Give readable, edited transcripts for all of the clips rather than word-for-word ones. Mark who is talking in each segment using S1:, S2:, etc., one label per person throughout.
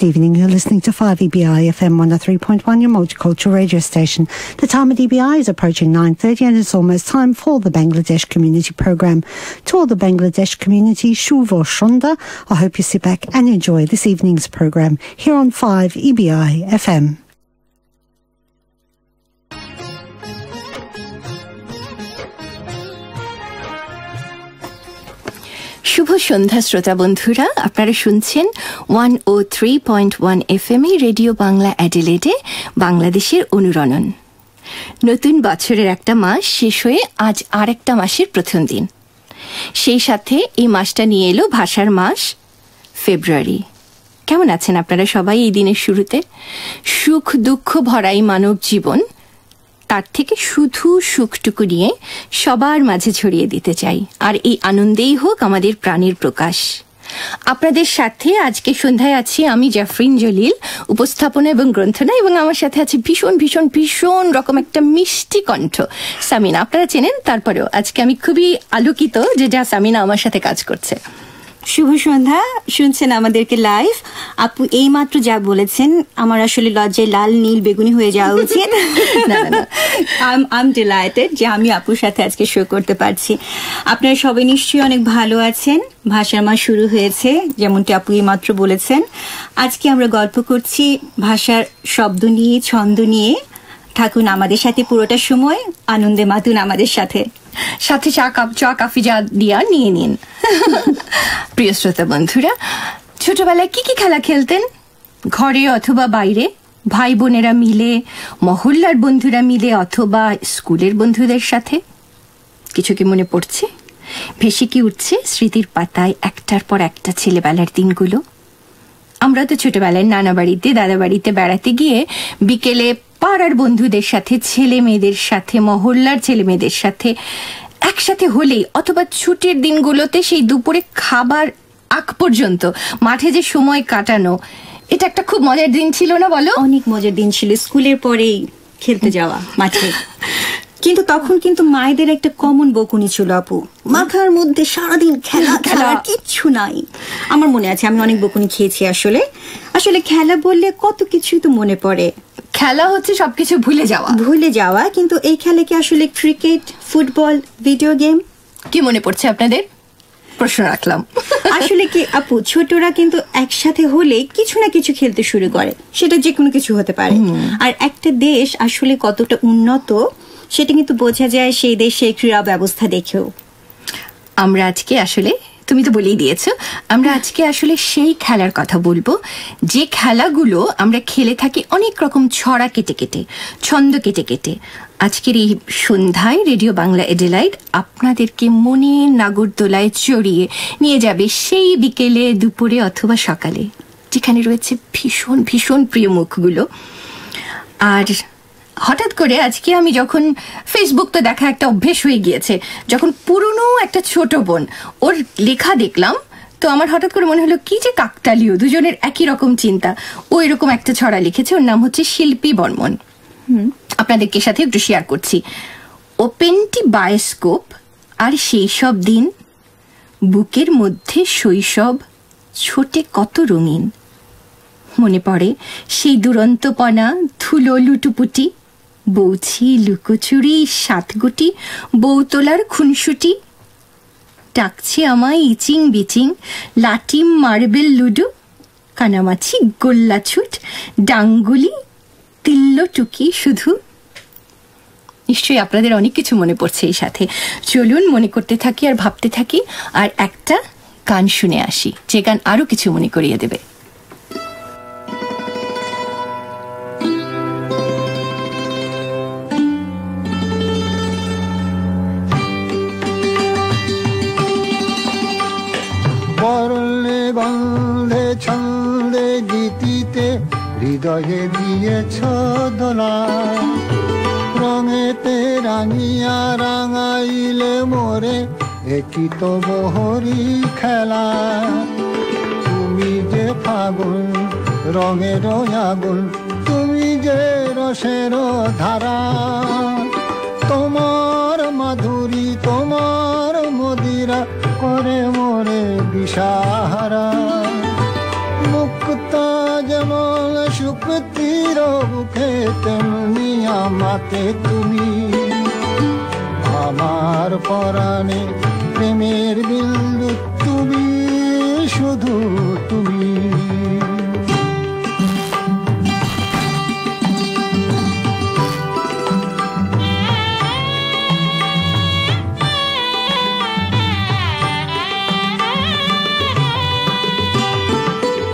S1: Good evening. You're listening to 5EBI FM 103.1, your multicultural radio station. The time at EBI is approaching 9:30 and it's almost time for the Bangladesh Community Programme. To all the Bangladesh community, Shuvo Shonda, I hope you sit back and enjoy this evening's programme here on 5EBI FM.
S2: শুভ সন্ধ্যা শ্রোতা বন্ধুরা, আপনারা শুনছেন 103.1 FM radio Bangla অ্যাডিলেডে বাংলাদেশের অনুরণন। নতুন বছরের একটা মাস শেষ হয়ে আজ আর একটা মাসের প্রথম দিন। সেই সাথে এই মাসটা নিয়ে এলো ভাষার মাস ফেব্রুয়ারি। কেমন আছেন আপনারা সবাই এই দিনের শুরুতে? সুখ দুঃখ ভরাই মানব জীবন, তার থেকে শুধু সুখটুকু নিয়ে সবার মাঝে ছড়িয়ে দিতে চাই, আর এই আনন্দেই হোক আমাদের প্রাণের প্রকাশ। আপনাদের সাথে আজকে সন্ধ্যায় আছি আমি জাফরিন জলিল, উপস্থাপনা এবং গ্রন্থনা, এবং আমার সাথে আছে ভীষণ ভীষণ ভীষণ রকম একটা মিষ্টি কণ্ঠ সামিনা। আপনারা চেনেন, তারপরেও আজকে আমি খুবই আলোকিত যে সামিনা আমার সাথে কাজ করছে।
S3: শুভ সন্ধ্যা, শুনছেন আমাদেরকে লাইভ। আপু এই মাত্র যা বলেছেন আমার আসলে লজ্জায় লাল নীল বেগুনি হয়ে যাওয়া উচিত। I'm delighted যে আমি আপুর সাথে আজকে শো করতে পারছি। আপনারা সবাই নিশ্চয়ই অনেক ভালো আছেন। ভাষার মাস শুরু হয়েছে, যেমনটি আপু এই মাত্র বলেছেন। আজকে আমরা গল্প করছি ভাষার শব্দ নিয়ে, ছন্দ নিয়ে। থাকুন আমাদের সাথে পুরোটা সময়, আনন্দে মাতুন আমাদের সাথে।
S2: সাথে চা কফি যা দিয়া নিয়ে নিন। প্রিয় শ্রোতা বন্ধুরা, ছোটবেলায় কি কি খেলা খেলতেন? ঘরে অথবা বাইরে, ভাই বোনেরা মিলে, মহল্লার বন্ধুরা মিলে, অথবা স্কুলের বন্ধুদের সাথে? কিছু কি মনে পড়ছে? ভেসে কি উঠছে স্মৃতির পাতায় একটার পর একটা ছেলেবেলার দিনগুলো? আমরা তো ছোটবেলায় নানা বাড়িতে, দাদা বাড়িতে বেড়াতে গিয়ে বিকেলে পাড়ার বন্ধুদের সাথে, ছেলে মেয়েদের সাথে, মহল্লার ছেলে মেয়েদের সাথে একসাথে হলেই, অথবা ছুটির দিনগুলোতে সেই দুপুরে খাবার আগ পর্যন্ত মাঠে যে সময় কাটানো, এটা একটা খুব মজার দিন ছিল না বলো?
S3: অনেক মজার দিন ছিল। স্কুলের পরেই খেলতে যাওয়া মাঠে। কিন্তু তখন কিন্তু মায়েদের একটা কমন বকুনি ছিল আপু, মাথার মধ্যে সারাদিন খেলা খেলা, কিচ্ছু নাই। আমার মনে আছে আমি অনেক বকুনি খেয়েছি। আসলে খেলা বললে কত কিছুই তো মনে পড়ে।
S2: খেলা হচ্ছে সবকিছু ভুলে যাওয়া।
S3: কিন্তু এই খেলা কি আসলে ক্রিকেট, ফুটবল, ভিডিও গেম?
S2: কি মনে পড়ছে আপনাদের? প্রশ্ন রাখলাম।
S3: আসলে কি আপু, ছোটরা কিন্তু একসাথে হলে কিছু না কিছু খেলতে শুরু করে, সেটা যে কোনো কিছু হতে পারে। আর একটা দেশ আসলে কতটা উন্নত সেটা কিন্তু বোঝা যায় সেই দেশের ক্রীড়া ব্যবস্থা দেখেও।
S2: আমরা আজকে আসলে, তুমি তো বলেই দিয়েছো, আমরা আজকে আসলে সেই খেলার কথা বলবো যে খেলাগুলো আমরা খেলে থাকি অনেক রকম ছড়া কেটে কেটে, ছন্দ কেটে কেটে। আজকের এই সন্ধ্যায় রেডিও বাংলা অ্যাডিলেইড আপনাদেরকে মনের নাগরদোলায় চড়িয়ে নিয়ে যাবে সেই বিকেলে, দুপুরে অথবা সকালে, যেখানে রয়েছে ভীষণ ভীষণ প্রিয় মুখগুলো। আর হঠাৎ করে আজকে আমি যখন, ফেসবুক তো দেখা একটা অভ্যেস হয়ে গিয়েছে, যখন পুরনো একটা ছোট বোন ওর লেখা দেখলাম, তো আমার হঠাৎ করে মনে হলো কি যে কাকতালীয়, দুজনের একই রকম চিন্তা। ও এরকম একটা ছড়া লিখেছে, ওর নাম হচ্ছে শিল্পী বর্মন। আপনাদেরকে সাথে একটু শেয়ার করছি। ওপেনটি বায়োস্কোপ আর সেই সব দিন, বুকের মধ্যে শৈশব ছোটে কত রঙিন। মনে পড়ে সেই দুরন্তপনা, ধুলো লুটুপুটি, বৌছি লুকোচুরি, সাতগুটি, বৌতলার খুনসুটি। ডাকছে আমায় ইচিং বিচিং, লাটিম মার্বেল লুডু, কানামাছি গোল্লাছুট, ডাঙ্গুলি তিল্ল টুকি শুধু। নিশ্চয়ই আপনাদের অনেক কিছু মনে পড়ছে এই সাথে। চলুন মনে করতে থাকি আর ভাবতে থাকি, আর একটা গান শুনে আসি, যে গান আরো কিছু মনে করিয়ে দেবে।
S4: বরলে গন্ধে ছন্দে গীতিতে হৃদয়ে দিয়েছ দোলা, রঙেতে রাঙিয়া রাঙাইলে মোরে, একই তো বহরি খেলা। তুমি যে ফাগুন রঙের আগুন, তুমি যে রসের ধারা, তোমার মাধুরী তোমার মদিরা করে মোরে দিশাহারা। মুক্তা বুকে তেমনি আমাতে তুমি, আমার পরাণে প্রেমের বিন্দু তুমি, শুধু তুমি।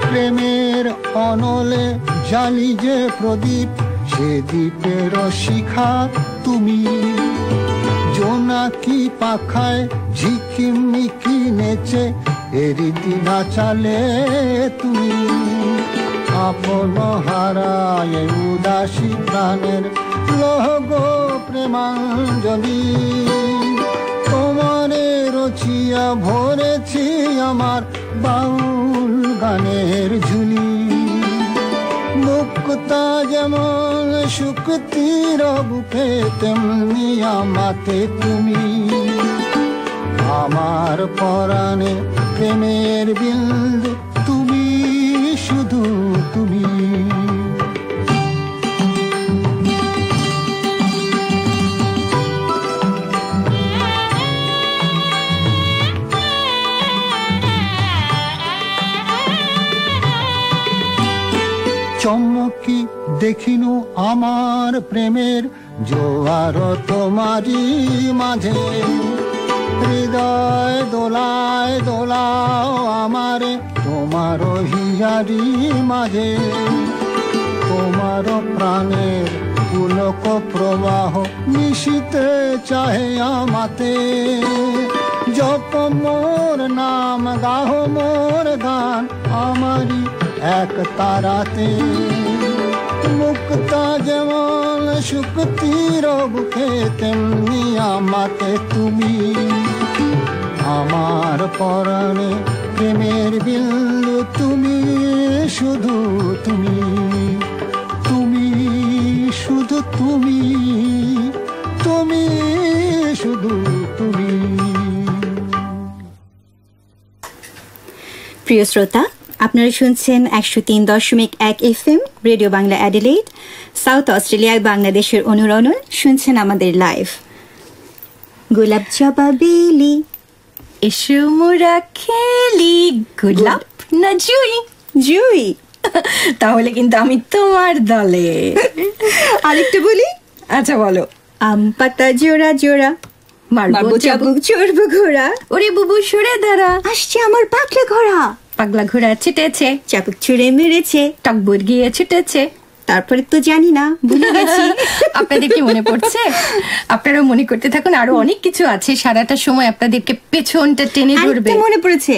S4: প্রেমের অনলে জালি যে প্রদীপ, সে দ্বীপের শিখা তুমি, জোনাকি পাখায় ঝিকিমিকি নেচে এরিতি নাচালে তুমি, আপন হারায় উদাসী প্রাণের লহগ প্রেমাঞ্জলি, তোমারে রচিয়া ভরেছি আমার বাউল গানের ঝুলি, মুক্তা যেমন শুক্তির বুকে তেমনি আমাতে তুমি, আমার পরাণে প্রেমের বিন্দু তুমি, শুধু তুমি। চমকি দেখিনু আমার প্রেমের জোয়ার তোমারি মাঝে, হৃদয় দোলায় দোলাও আমারে তোমার হিয়ারি মাঝে, তোমার প্রাণের পুলক প্রবাহ মিশিতে চাহে আমাতে, জপ মোর নাম গাহ মোর গান আমারি এক তারাতে, মুক্তা যেমন শুক্তির বুকে তেমনি আমাতে তুমি, আমার পরাণে প্রেমের বিন্দু তুমি, শুধু তুমি, তুমি শুধু তুমি, তুমি শুধু তুমি।
S3: প্রিয় শ্রোতা, আপনারা শুনছেন 103.1 FM radio Bangla Adelaide, south অস্ট্রেলিয়ায় বাংলাদেশের অনুরণন। শুনছেন আমাদের লাইভ। গোলাপ জবা বেলি
S2: এসো মোরা খেলি, গোলাপ না জুই?
S3: জুই।
S2: তাহলে কিন্তু আমি তোমার দলে।
S3: আরেকটু বলি?
S2: আচ্ছা বলো।
S3: আম পাতা জোড়া জোড়া, মারবো চাবুক চড়বো ঘোড়া,
S2: ওরে বুবু সরে দাঁড়া,
S3: আসছে আমার পাগলা ঘোড়া,
S2: পাগলা ঘোড়া ছিটেছে,
S3: চাবুক ছুঁড়ে মেরেছে,
S2: টকবর গিয়ে ছুটেছে।
S3: তারপরে তো জানি না, ভুলে গেছি।
S2: আপনাদের কি মনে পড়ছে? আপনারা মনে করতে থাকুন, আরো অনেক কিছু আছে। সারাটা সময় আপনাদেরকে পেছনটা টেনে ধরবে।
S3: মনে পড়েছে,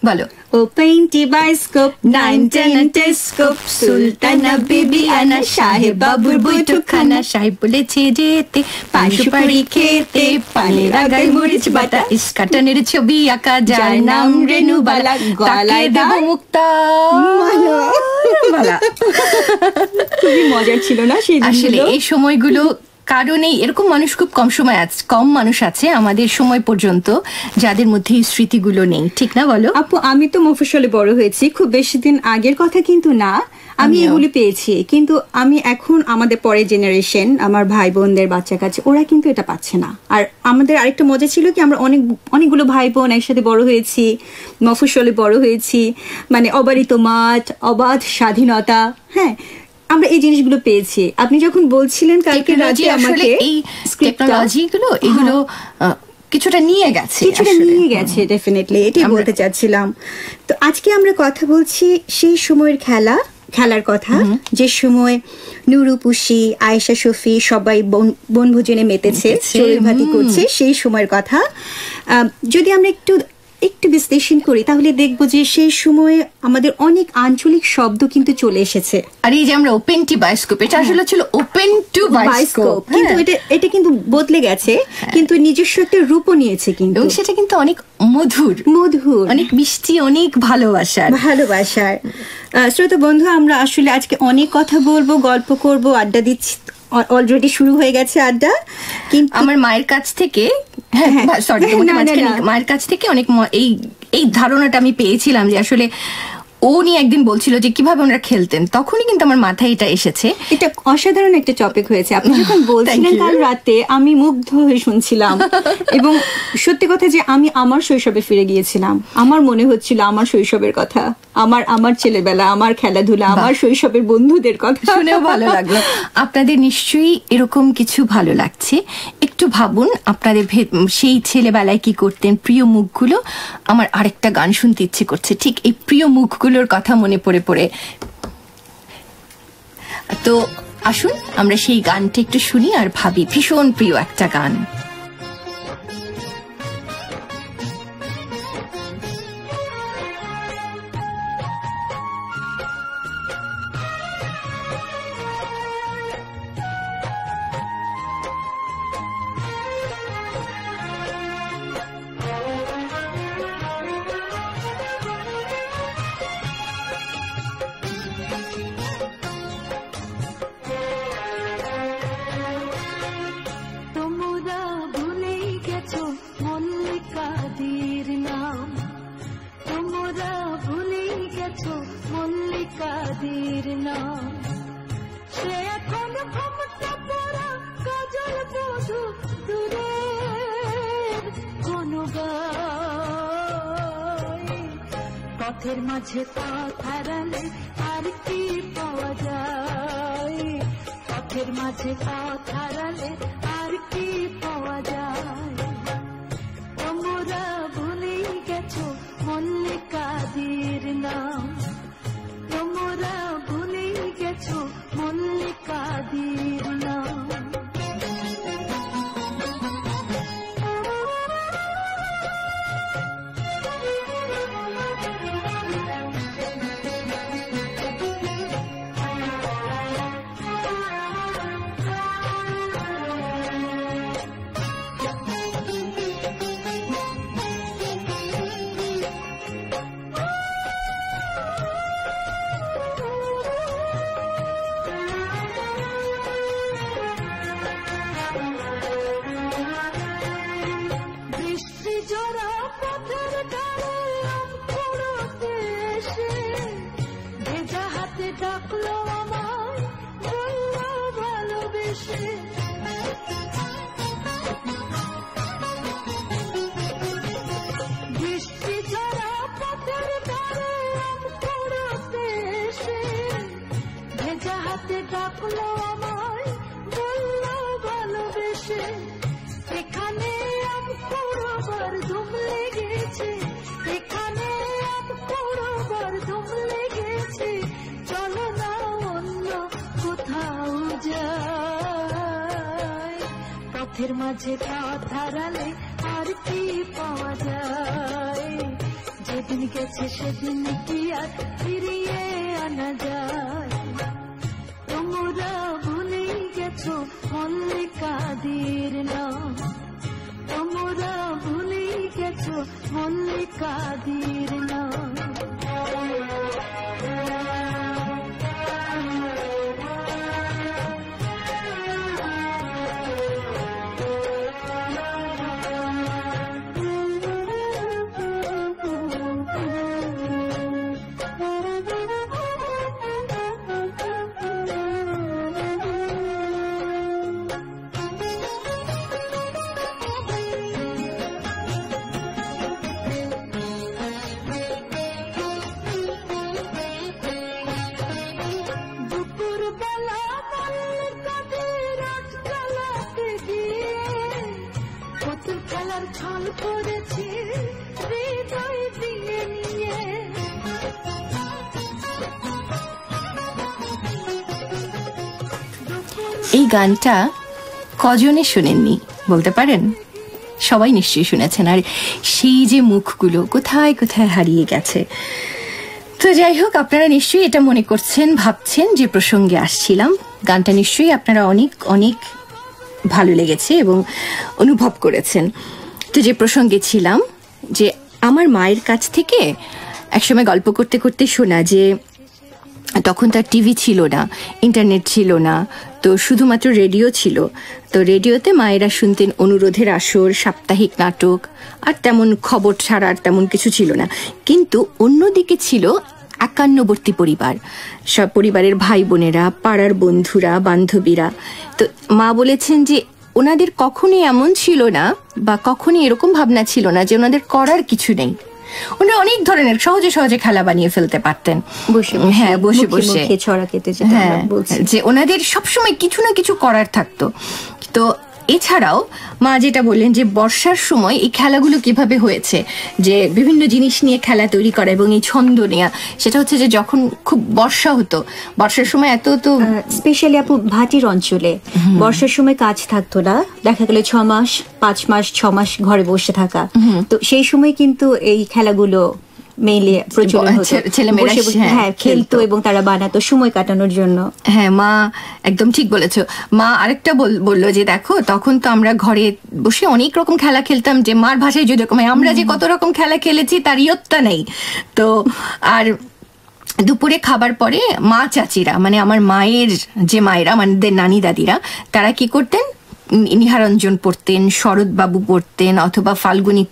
S2: বলো।
S3: Open bioscope, 9-10 telescope, সুলতানা বিবি আনা, সাহেব বাবুর বৈঠকখানা, সাহেব বলেছে যেতে পান সুপারি খেতে, পানের আগায় মরিচ বাটা, ইস্কাটনের ছবি আঁকা, যার নাম রেণুবালা, গলায় দেব মুক্তা মালা। খুবই মজার ছিল না সেই দিনগুলো?
S2: আসলে এই সময়গুলো কারণে এরকম মানুষ খুব কম মানুষ আছে আমাদের সময় পর্যন্ত যাদের মধ্যে এই স্মৃতিগুলো নেই, ঠিক না বলো?
S3: আপু, আমি তো মফস্বলে বড় হয়েছি, খুব বেশি দিন আগের কথা কিন্তু না। আমি এগুলি পেয়েছি, কিন্তু আমি এখন আমাদের পরের জেনারেশন, আমার ভাই বোনদের বাচ্চা কাছে, ওরা কিন্তু এটা পাচ্ছে না। আর আমাদের আরেকটা মজা ছিল কি, আমরা অনেকগুলো ভাই বোন একসাথে বড় হয়েছি, মফস্বলে বড় হয়েছি, মানে অবারিত মাঠ, অবাধ স্বাধীনতা। হ্যাঁ, আমরা এই জিনিসগুলো পেয়েছি। আপনি যখন বলছিলেন কালকে রাতে আমাকে
S2: এই টেকনোলজিগুলো, এগুলো কিছুটা নিয়ে গেছে,
S3: ডেফিনেটলি এটাই বলতে চাচ্ছিলাম। তো আজকে আমরা কথা বলছি সেই সময়ের খেলার কথা, যে সময় নুরু, পুষি, আয়েশা, শফি সবাই বনভোজনে মেতেছে, চড়ুইভাতি করছে, সেই সময়ের কথা। যদি আমরা একটু বিশ্লেষণ করি তাহলে দেখবো যে সেই সময়ে আমাদের অনেক আঞ্চলিক শব্দ কিন্তু চলে এসেছে।
S2: আর এই যে আমরা ওপেন টু বায়োস্কোপ, এটা আসলে ছিল ওপেন টু বায়োস্কোপ,
S3: কিন্তু এটা কিন্তু বদলে গেছে, কিন্তু নিজস্ব একটা রূপও নিয়েছে কিন্তু,
S2: এবং সেটা কিন্তু অনেক মধুর, অনেক মিষ্টি, অনেক ভালোবাসার।
S3: শ্রোতা বন্ধু, আমরা আসলে আজকে অনেক কথা বলবো, গল্প করব, আড্ডা দিচ্ছি, অলরেডি শুরু হয়ে গেছে আড্ডা। কিন্তু
S2: আমার মায়ের কাছ থেকে মায়ের কাছ থেকে অনেক এই ধারণাটা আমি পেয়েছিলাম যে আসলে উনি একদিন বলছিল যে কিভাবে ওনারা খেলতেন, তখনই কিন্তু আমার মাথায় এটা এসেছে।
S3: এটা অসাধারণ একটা টপিক হয়েছে। আপনি যখন বলছিলেন কাল রাতে আমি মুগ্ধ হয়ে শুনছিলাম এবং সত্যি কথা যে আমি আমার শৈশবে ফিরে গিয়েছিলাম। আমার মনে হচ্ছিল আমার শৈশবের কথা, আমার ছেলেবেলা, আমার খেলাধুলা, আমার শৈশবের বন্ধুদের কথা
S2: শুনেও ভালো লাগলো। আপনাদের নিশ্চয়ই এরকম কিছু ভালো লাগছে। একটু ভাবুন আপনাদের সেই ছেলেবেলায় কি করতেন, প্রিয় মুখগুলো। আমার আরেকটা গান শুনতে ইচ্ছে করছে ঠিক এই প্রিয় মুখগুলোর কথা মনে পড়ে পড়ে। তো আসুন আমরা সেই গানটা একটু শুনি আর ভাবি, ভীষণ প্রিয় একটা গান।
S5: পথের মাঝে পথ হারালে আর কি পাওয়া যায়, পথের মাঝে পথ হারালে আর কি পাওয়া যায়। তোমরা ভুলেই গেছো মল্লিকাদের নাম, তোমরা ভুলেই গেছো মল্লিকাদের নাম। পথের মাঝে পথ হারালে আর কি পাওয়া যায়, যেদিন গেছে সেদিন কি আর ফিরিয়ে আনা যায়। তোমরা ভুলেই গেছো মল্লিকাদের নাম, তোমরা ভুলেই গেছো মল্লিকাদের নাম।
S2: এই গানটা কজনে শুনেননি বলতে পারেন? সবাই নিশ্চয়ই শুনেছেন। আর সেই যে মুখগুলো কোথায় কোথায় হারিয়ে গেছে। তো যাই হোক, আপনারা নিশ্চয়ই এটা মনে করছেন, ভাবছেন যে প্রসঙ্গে আসছিলাম। গানটা নিশ্চয়ই আপনারা অনেক অনেক ভালো লেগেছে এবং অনুভব করেছেন। তো যে প্রসঙ্গে ছিলাম, যে আমার মায়ের কাছ থেকে একসময় গল্প করতে করতে শোনা যে তখন তার টিভি ছিল না, ইন্টারনেট ছিল না, তো শুধুমাত্র রেডিও ছিল। তো রেডিওতে মায়েরা শুনতেন অনুরোধের আসর, সাপ্তাহিক নাটক, আর তেমন খবর ছাড়ার তেমন কিছু ছিল না। কিন্তু অন্যদিকে ছিল একান্নবর্তী পরিবার, সব পরিবারের ভাই বোনেরা, পাড়ার বন্ধুরা, বান্ধবীরা। তো মা বলেছেন যে ওনাদের কখনই এমন ছিল না বা কখনই এরকম ভাবনা ছিল না যে ওনাদের করার কিছু নেই। ওনারা অনেক ধরনের সহজে সহজে খেলা বানিয়ে ফেলতে পারতেন, হ্যাঁ বসে বসে
S3: ছড়া কেটে,
S2: হ্যাঁ, যে ওনাদের সবসময় কিছু না কিছু করার থাকতো। তো এছাড়াও মা যেটা বললেন যে বর্ষার সময় এই খেলাগুলো কিভাবে হয়েছে, যে বিভিন্ন জিনিস নিয়ে খেলা তৈরি করা এবং এই ছন্দ নেওয়া, সেটা হচ্ছে যে যখন খুব বর্ষা হতো, বর্ষার সময় এত তো
S3: স্পেশালি আপু ভাটির অঞ্চলে বর্ষার সময় কাজ থাকতো না, দেখা গেল 6 মাস 5 মাস 6 মাস ঘরে বসে থাকা। তো সেই সময় কিন্তু এই খেলাগুলো মেইলে প্রচলন হতো, ছেলেমেয়েরা হ্যাঁ খেলতো এবং তারা বানাতো সময় কাটানোর জন্য।
S2: হ্যাঁ মা একদম ঠিক বলেছো। মা আরেকটা বললো যে দেখো তখন তো আমরা ঘরে বসে অনেক রকম খেলা খেলতাম, যে মার ভাষায় যদি রকম আমরা যে কত রকম খেলা খেলেছি তার ইয়ত্তা নেই। তো আর দুপুরে খাবার পরে মা চাচিরা, মানে আমার মায়ের যে মায়েরা, আমাদের নানি দাদিরা, তারা কি করতেন, নিহারঞ্জন পড়তেন, শরৎবাবু পড়তেন, অথবা ফাল্গুনী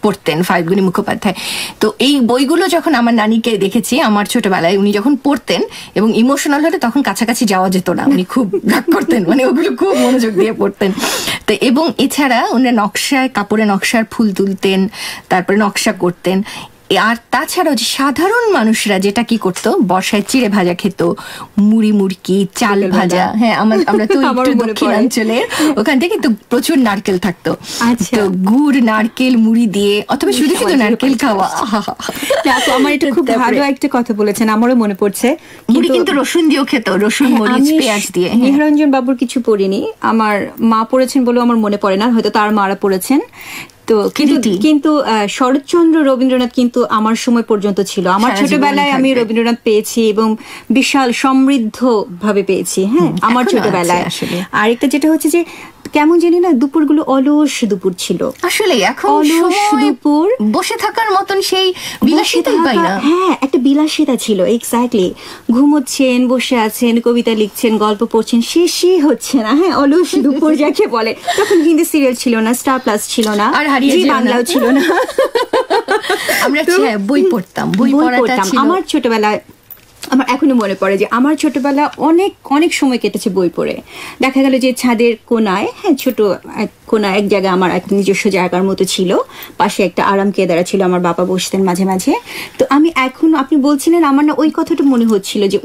S2: পড়তেন, ফাল্গুনী মুখোপাধ্যায়। তো এই বইগুলো যখন আমার নানিকে দেখেছি আমার ছোটবেলায়, উনি যখন পড়তেন এবং ইমোশনাল হলে তখন কাছাকাছি যাওয়া যেত না, উনি খুব রাগ করতেন, মানে ওগুলো খুব মনোযোগ দিয়ে পড়তেন। তো এবং এছাড়া উনি নকশায়, কাপড়ে নকশার ফুল তুলতেন, তারপরে নকশা করতেন। আর তাছাড়াও যে সাধারণ মানুষরা যেটা কি করতো, বর্ষায় চিড়ে ভাজা খেত, মুড়ি মুড়কি, চাল ভাজা। হ্যাঁ আমরা তো একটু দক্ষিণাঞ্চলের, ওখান থেকে তো প্রচুর নারকেল থাকতো, তো গুড় নারকেল মুড়ি দিয়ে, অথবা শুধু শুধু নারকেল খাওয়া।
S3: আমার এটা খুব ভালো একটা কথা বলেছেন, আমারও মনে পড়ছে।
S2: মুড়ি কিন্তু রসুন দিয়েও খেত, রসুন মরিচ পেঁয়াজ দিয়ে।
S3: নিহারঞ্জন বাবুর কিছু পড়িনি, আমার মা পড়েছেন বলেও আমার মনে পড়ে না, হয়তো তার মারা পড়েছেন। তো কিন্তু শরৎচন্দ্র রবীন্দ্রনাথ কিন্তু আমার সময় পর্যন্ত ছিল, আমার ছোটবেলায় আমি রবীন্দ্রনাথ পেয়েছি এবং বিশাল সমৃদ্ধ ভাবে পেয়েছি। হ্যাঁ আমার ছোটবেলায়। আরেকটা যেটা হচ্ছে যে কেমন জানি না দুপুরগুলো অলস দুপুর ছিল,
S2: আসলে এখন অলস দুপুর, বসে থাকার মতন সেই বিলাসিতাই পাই না।
S3: হ্যাঁ একটা বিলাসিতা ছিল, এক্স্যাক্টলি। ঘুমোচ্ছেন, বসে আছেন, কবিতা লিখছেন, গল্প পড়ছেন, শেষই হচ্ছে না। হ্যাঁ অলস দুপুর যাকে বলে। তখন হিন্দি সিরিয়াল ছিল না, স্টার প্লাস ছিল না, আর বাংলাও ছিল না।
S2: আমরা বই পড়তাম, বই পড়াটা ছিল
S3: আমার ছোটবেলায়। আমার এখনো মনে পড়ে যে আমার ছোটবেলা অনেক অনেক সময় কেটেছে বই পড়ে। দেখা গেল যে ছাদের কোনায়, হ্যাঁ ছোট এক কোনা, এক জায়গায় আমার একটা নিজস্ব জায়গার মতো ছিল, পাশে একটা আরাম কেদারা ছিল, আমার বাবা বসতেন মাঝে মাঝে। তো আমি এখনো, আপনি বলছিলেন, আমার না ওই কথাটা মনে হচ্ছিল যে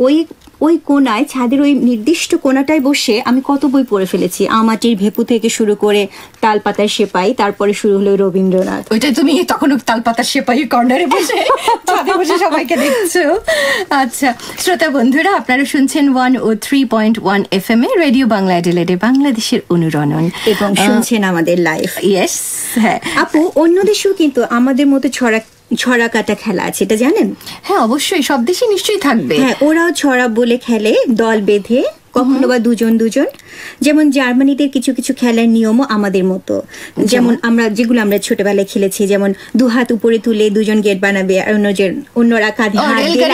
S3: ওই কোনায়, ছাদের ওই নির্দিষ্ট কোনাটায় বসে আমি কত বই পড়ে ফেলেছি। আমাটির ভেপু থেকে শুরু করে তালপাতার সেপাই, তারপরে শুরু হলো রবীন্দ্রনাথ।
S2: ওইটাই তুমি তখন তালপাতার সেপাই কর্নারে বসে ছাদে বসে সবাইকে দেখছো। আচ্ছা শ্রোতা বন্ধুরা, আপনারা শুনছেন 103.1 FM এ রেডিও বাংলা অ্যাডিলেডে বাংলাদেশের অনুরণন,
S3: এবং শুনছেন আমাদের লাইভ।
S2: ইয়েস, হ্যাঁ
S3: আপু, অন্য দেশেও কিন্তু আমাদের মতো ছড়া কাটা খেলা আছে, এটা জানেন?
S2: হ্যাঁ অবশ্যই, সব দেশে নিশ্চয়ই থাকবে।
S3: হ্যাঁ ওরাও ছড়া বলে খেলে, দল বেঁধে, কখনো বা দুজন। যেমন জার্মানিদের কিছু কিছু খেলার নিয়মও আমাদের মতো, যেমন যেগুলো আমরা ছোটবেলায় খেলেছি, যেমন দুহাত উপরে তুলে দুজন গেট বানাবে, আর অন্যরা কাঁধে হাত দিয়ে,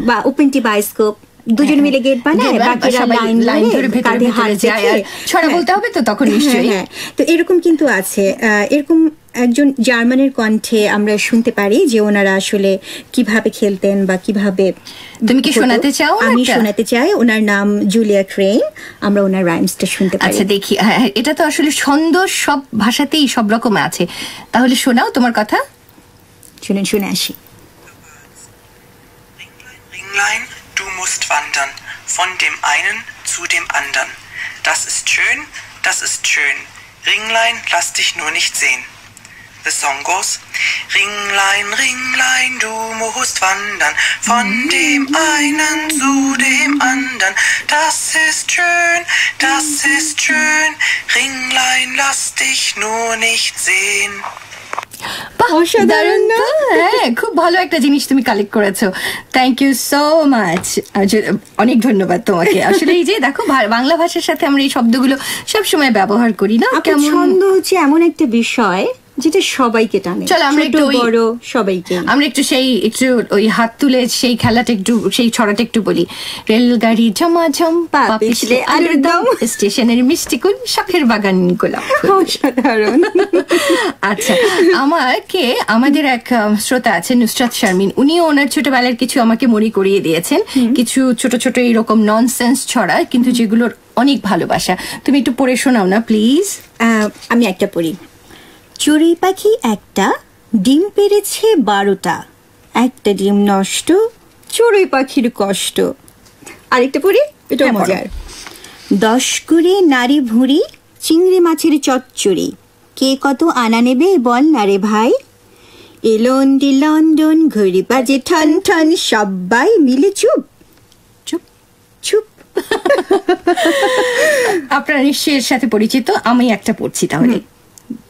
S3: বা ওপেনটি বায়োস্কোপ, দুজন মিলে গেট বানায়, বাকিরা লাইন ধরে কাঁধে হাত দিয়ে
S2: ছড়া বলতে হবে। তো তখন নিশ্চয়ই
S3: হ্যাঁ, তো এরকম কিন্তু আছে। এরকম একজন জার্মানের কণ্ঠে আমরা শুনতে পারি যে ওনারা আসলে কিভাবে খেলতেন বা কিভাবে।
S2: তুমি কি শোনাতে চাও?
S3: আমি শোনাতে চাই। ওনার নাম জুলিয়া ক্রেইন, আমরা ওনার রাইমসটা শুনতে পারি।
S2: আচ্ছা দেখি, হ্যাঁ এটা তো আসলে ছন্দ সব ভাষাতেই সব রকম আছে, তাহলে শোনাও তোমার কথা।
S3: শুনে আসি।
S6: Ringlein, du musst wandern, von dem einen zu dem andern. Das ist schön, das ist schön. Ringlein, lass dich nur nicht sehen. The song goes, Ringlein, Ringlein, du musst wandern, von dem einen zu dem andern. Das ist schön, das ist schön. Ringlein, lass dich nur nicht sehen.
S2: অসাধারণ না? হ্যাঁ খুব ভালো একটা জিনিস তুমি collect করেছো, thank you so much, অনেক ধন্যবাদ তোমাকে। আসলে এই যে দেখো বাংলা ভাষার সাথে আমরা এই শব্দগুলো সবসময় ব্যবহার করি না,
S3: ছন্দ হচ্ছে এমন একটা বিষয় যেটা সবাইকে টানে,
S2: চলো আমরা
S3: ছোট
S2: একটু
S3: বড় সবাইকে।
S2: আমরা একটু ওই হাত তুলে সেই খেলাটা একটু, সেই ছড়াটা একটু বলি। রেলগাড়ি ঝমাঝম, পা পিছলে আলুর দম, স্টেশনের মিষ্টি কুল, শখের বাগান গোলাপ ফুল।
S3: সাধারণ।
S2: আচ্ছা, আমাদের এক শ্রোতা আছে নুসরাত শারমিন, উনিও ওনার ছোটবেলার কিছু আমাকে মনে করিয়ে দিয়েছেন, কিছু ছোট ছোট এইরকম ননসেন্স ছড়া, কিন্তু যেগুলোর অনেক ভালোবাসা। তুমি একটু পড়ে শোনাও না প্লিজ।
S3: আমি একটা পড়ি। চড়ুই পাখি একটা, ডিম পেড়েছে 12টা, একটা ডিম নষ্ট, চড়ুই পাখির কষ্ট। আরেকটা পড়ি, এটা মজার। 10 করে নারী ভুঁড়ি, চিংড়ি মাছের চচ্চড়ি, কে কত আনা নেবে বল না রে ভাই, এলন্ডি লন্ডন ঘড়ি বাজে ঠন ঠন, সবাই মিলে চুপ চুপ চুপ।
S2: আপনারা নিশ্চয়ই এর সাথে পরিচিত, আমি একটা পড়ছি তাহলে।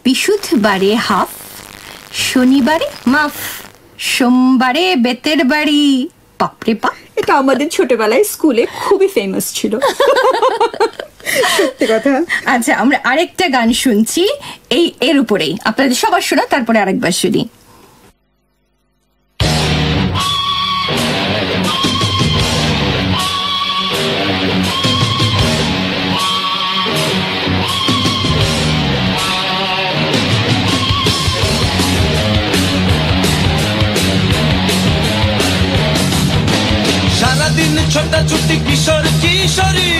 S2: বিশুদ্ধবারে হাফ, শনিবারে মাফ, সোমবারে বেতের বাড়ি, বাপরে বাপ।
S3: এটা আমাদের ছোটবেলায় স্কুলে খুবই ফেমাস ছিল। সত্যি কথা।
S2: আচ্ছা, আমরা আরেকটা গান শুনছি এর উপরেই, আপনাদের সবার শোনা, তারপরে আরেকবার শুনি।
S7: সারাদিন ছোটাছুটি কিশোর কিশোরী,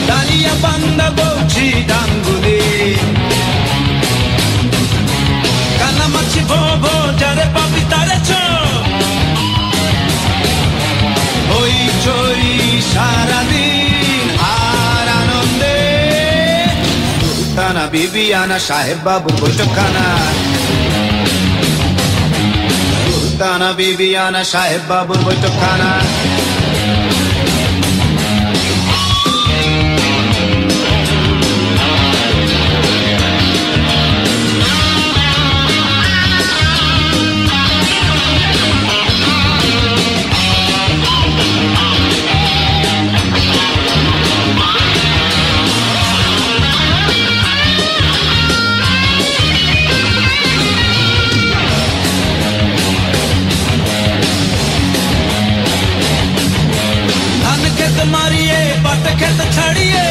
S7: দাঁড়িয়ে বান্দা বলছি ডাঙ্গুলি, কানামাছি ভো যারে পাবি তারে হই চই সারাদিন আর আনন্দে, সুলতানা বিবিয়ানা সাহেব বাবু বৈঠকখানা, সুলতানা বিবিয়ানা সাহেব বাবুর বৈঠকখানা। মারিয়ে বাট খেত ছাড়িয়ে,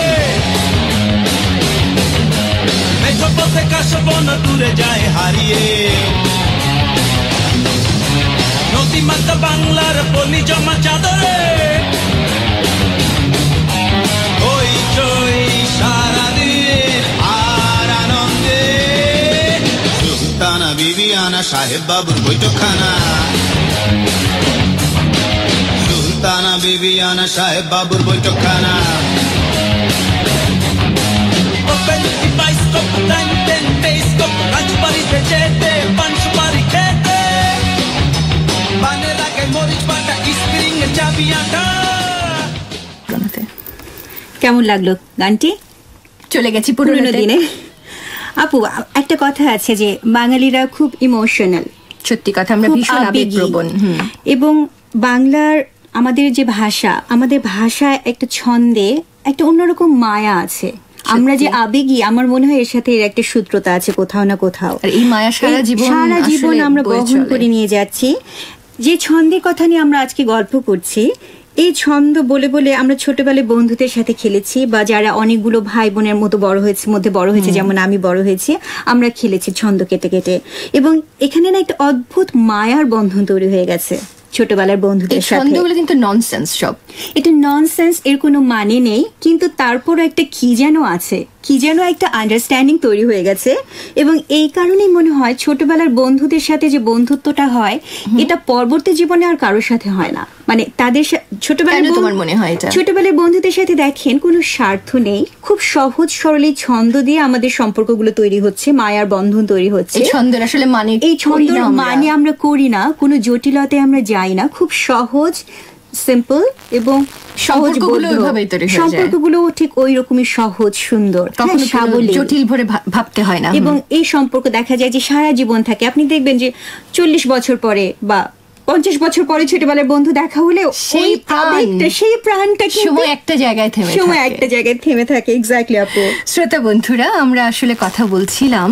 S7: মেঘ পথে কাশবন দূরে যায় হারিয়ে, নদী মাতা বাংলার পলি জমা চাদরে, ওই চই সারাদিন আর আনন্দে, সুলতানা বিবিয়ানা সাহেব বাবুর বৈঠকখানা, সুলতানা বিবিয়ানা সাহেব বাবুর বৈঠকখানা।
S3: কেমন লাগলো গানটি?
S2: চলে গেছি পুরোনো দিনে।
S3: আপু, একটা কথা আছে যে বাঙালিরা খুব ইমোশনাল।
S2: সত্যি কথা, আমরা ভীষণ আবেগপ্রবণ,
S3: এবং বাংলার আমাদের যে ভাষা, আমাদের ভাষায় একটা ছন্দে একটা অন্যরকম মায়া আছে। আমরা যে আবেগী, আমার মনে হয় এর সাথে এর একটা সূত্রতা আছে কোথাও না কোথাও।
S2: এই মায়া সারা জীবন
S3: আমরা বহন করে নিয়ে যাচ্ছি। যে ছন্দের কথা নিয়ে আমরা আজকে গল্প করছি, এই ছন্দ বলে বলে আমরা ছোটবেলায় বন্ধুদের সাথে খেলেছি, বা যারা অনেকগুলো ভাই বোনের মধ্যে বড় হয়েছে, যেমন আমি বড় হয়েছি, আমরা খেলেছি ছন্দ কেটে কেটে। এবং এখানে না একটা অদ্ভুত মায়ার বন্ধন তৈরি হয়ে গেছে ছোটবেলার বন্ধুদের সাথে।
S2: ছন্দগুলো কিন্তু ননসেন্স সব,
S3: এটা ননসেন্স, এর কোনো মানে নেই, কিন্তু তারপর একটা কি যেন আছে, কি যেন একটা আন্ডারস্ট্যান্ডিং তৈরি হয়ে গেছে। এবং এই কারণেই মনে হয় ছোটবেলার বন্ধুদের সাথে যে বন্ধুত্বটা হয়, এটা পরবর্তী জীবনে আর কারোর সাথে হয় না। মানে তাদের ছোটবেলার বন্ধুদের সাথে দেখেন কোনো স্বার্থ নেই, খুব সহজ সরল ছন্দ দিয়ে আমাদের সম্পর্কগুলো তৈরি হচ্ছে, মায়ার বন্ধন তৈরি হচ্ছে।
S2: এই ছন্দের আসলে মানে,
S3: এই ছন্দের মানে আমরা করি না, কোনো জটিলতায় আমরা যাই না, খুব সহজ সিম্পল এবং সহজ সম্পর্কগুলো ঠিক ওই রকমই সহজ সুন্দর,
S2: জটিল ভরে ভাবতে হয় না।
S3: এবং এই সম্পর্ক দেখা যায় যে সারা জীবন থাকে। আপনি দেখবেন যে 40 বছর পরে বা 50 বছর পরে ছোটবেলার বন্ধু দেখা হলেও
S2: সেই
S3: ওই আবেগটা, সেই প্রাণটা কিন্তু
S2: সময় একটা জায়গায়
S3: থেমে থাকে। এক্স্যাক্টলি আপু।
S2: শ্রোতা বন্ধুরা, আমরা আসলে কথা বলছিলাম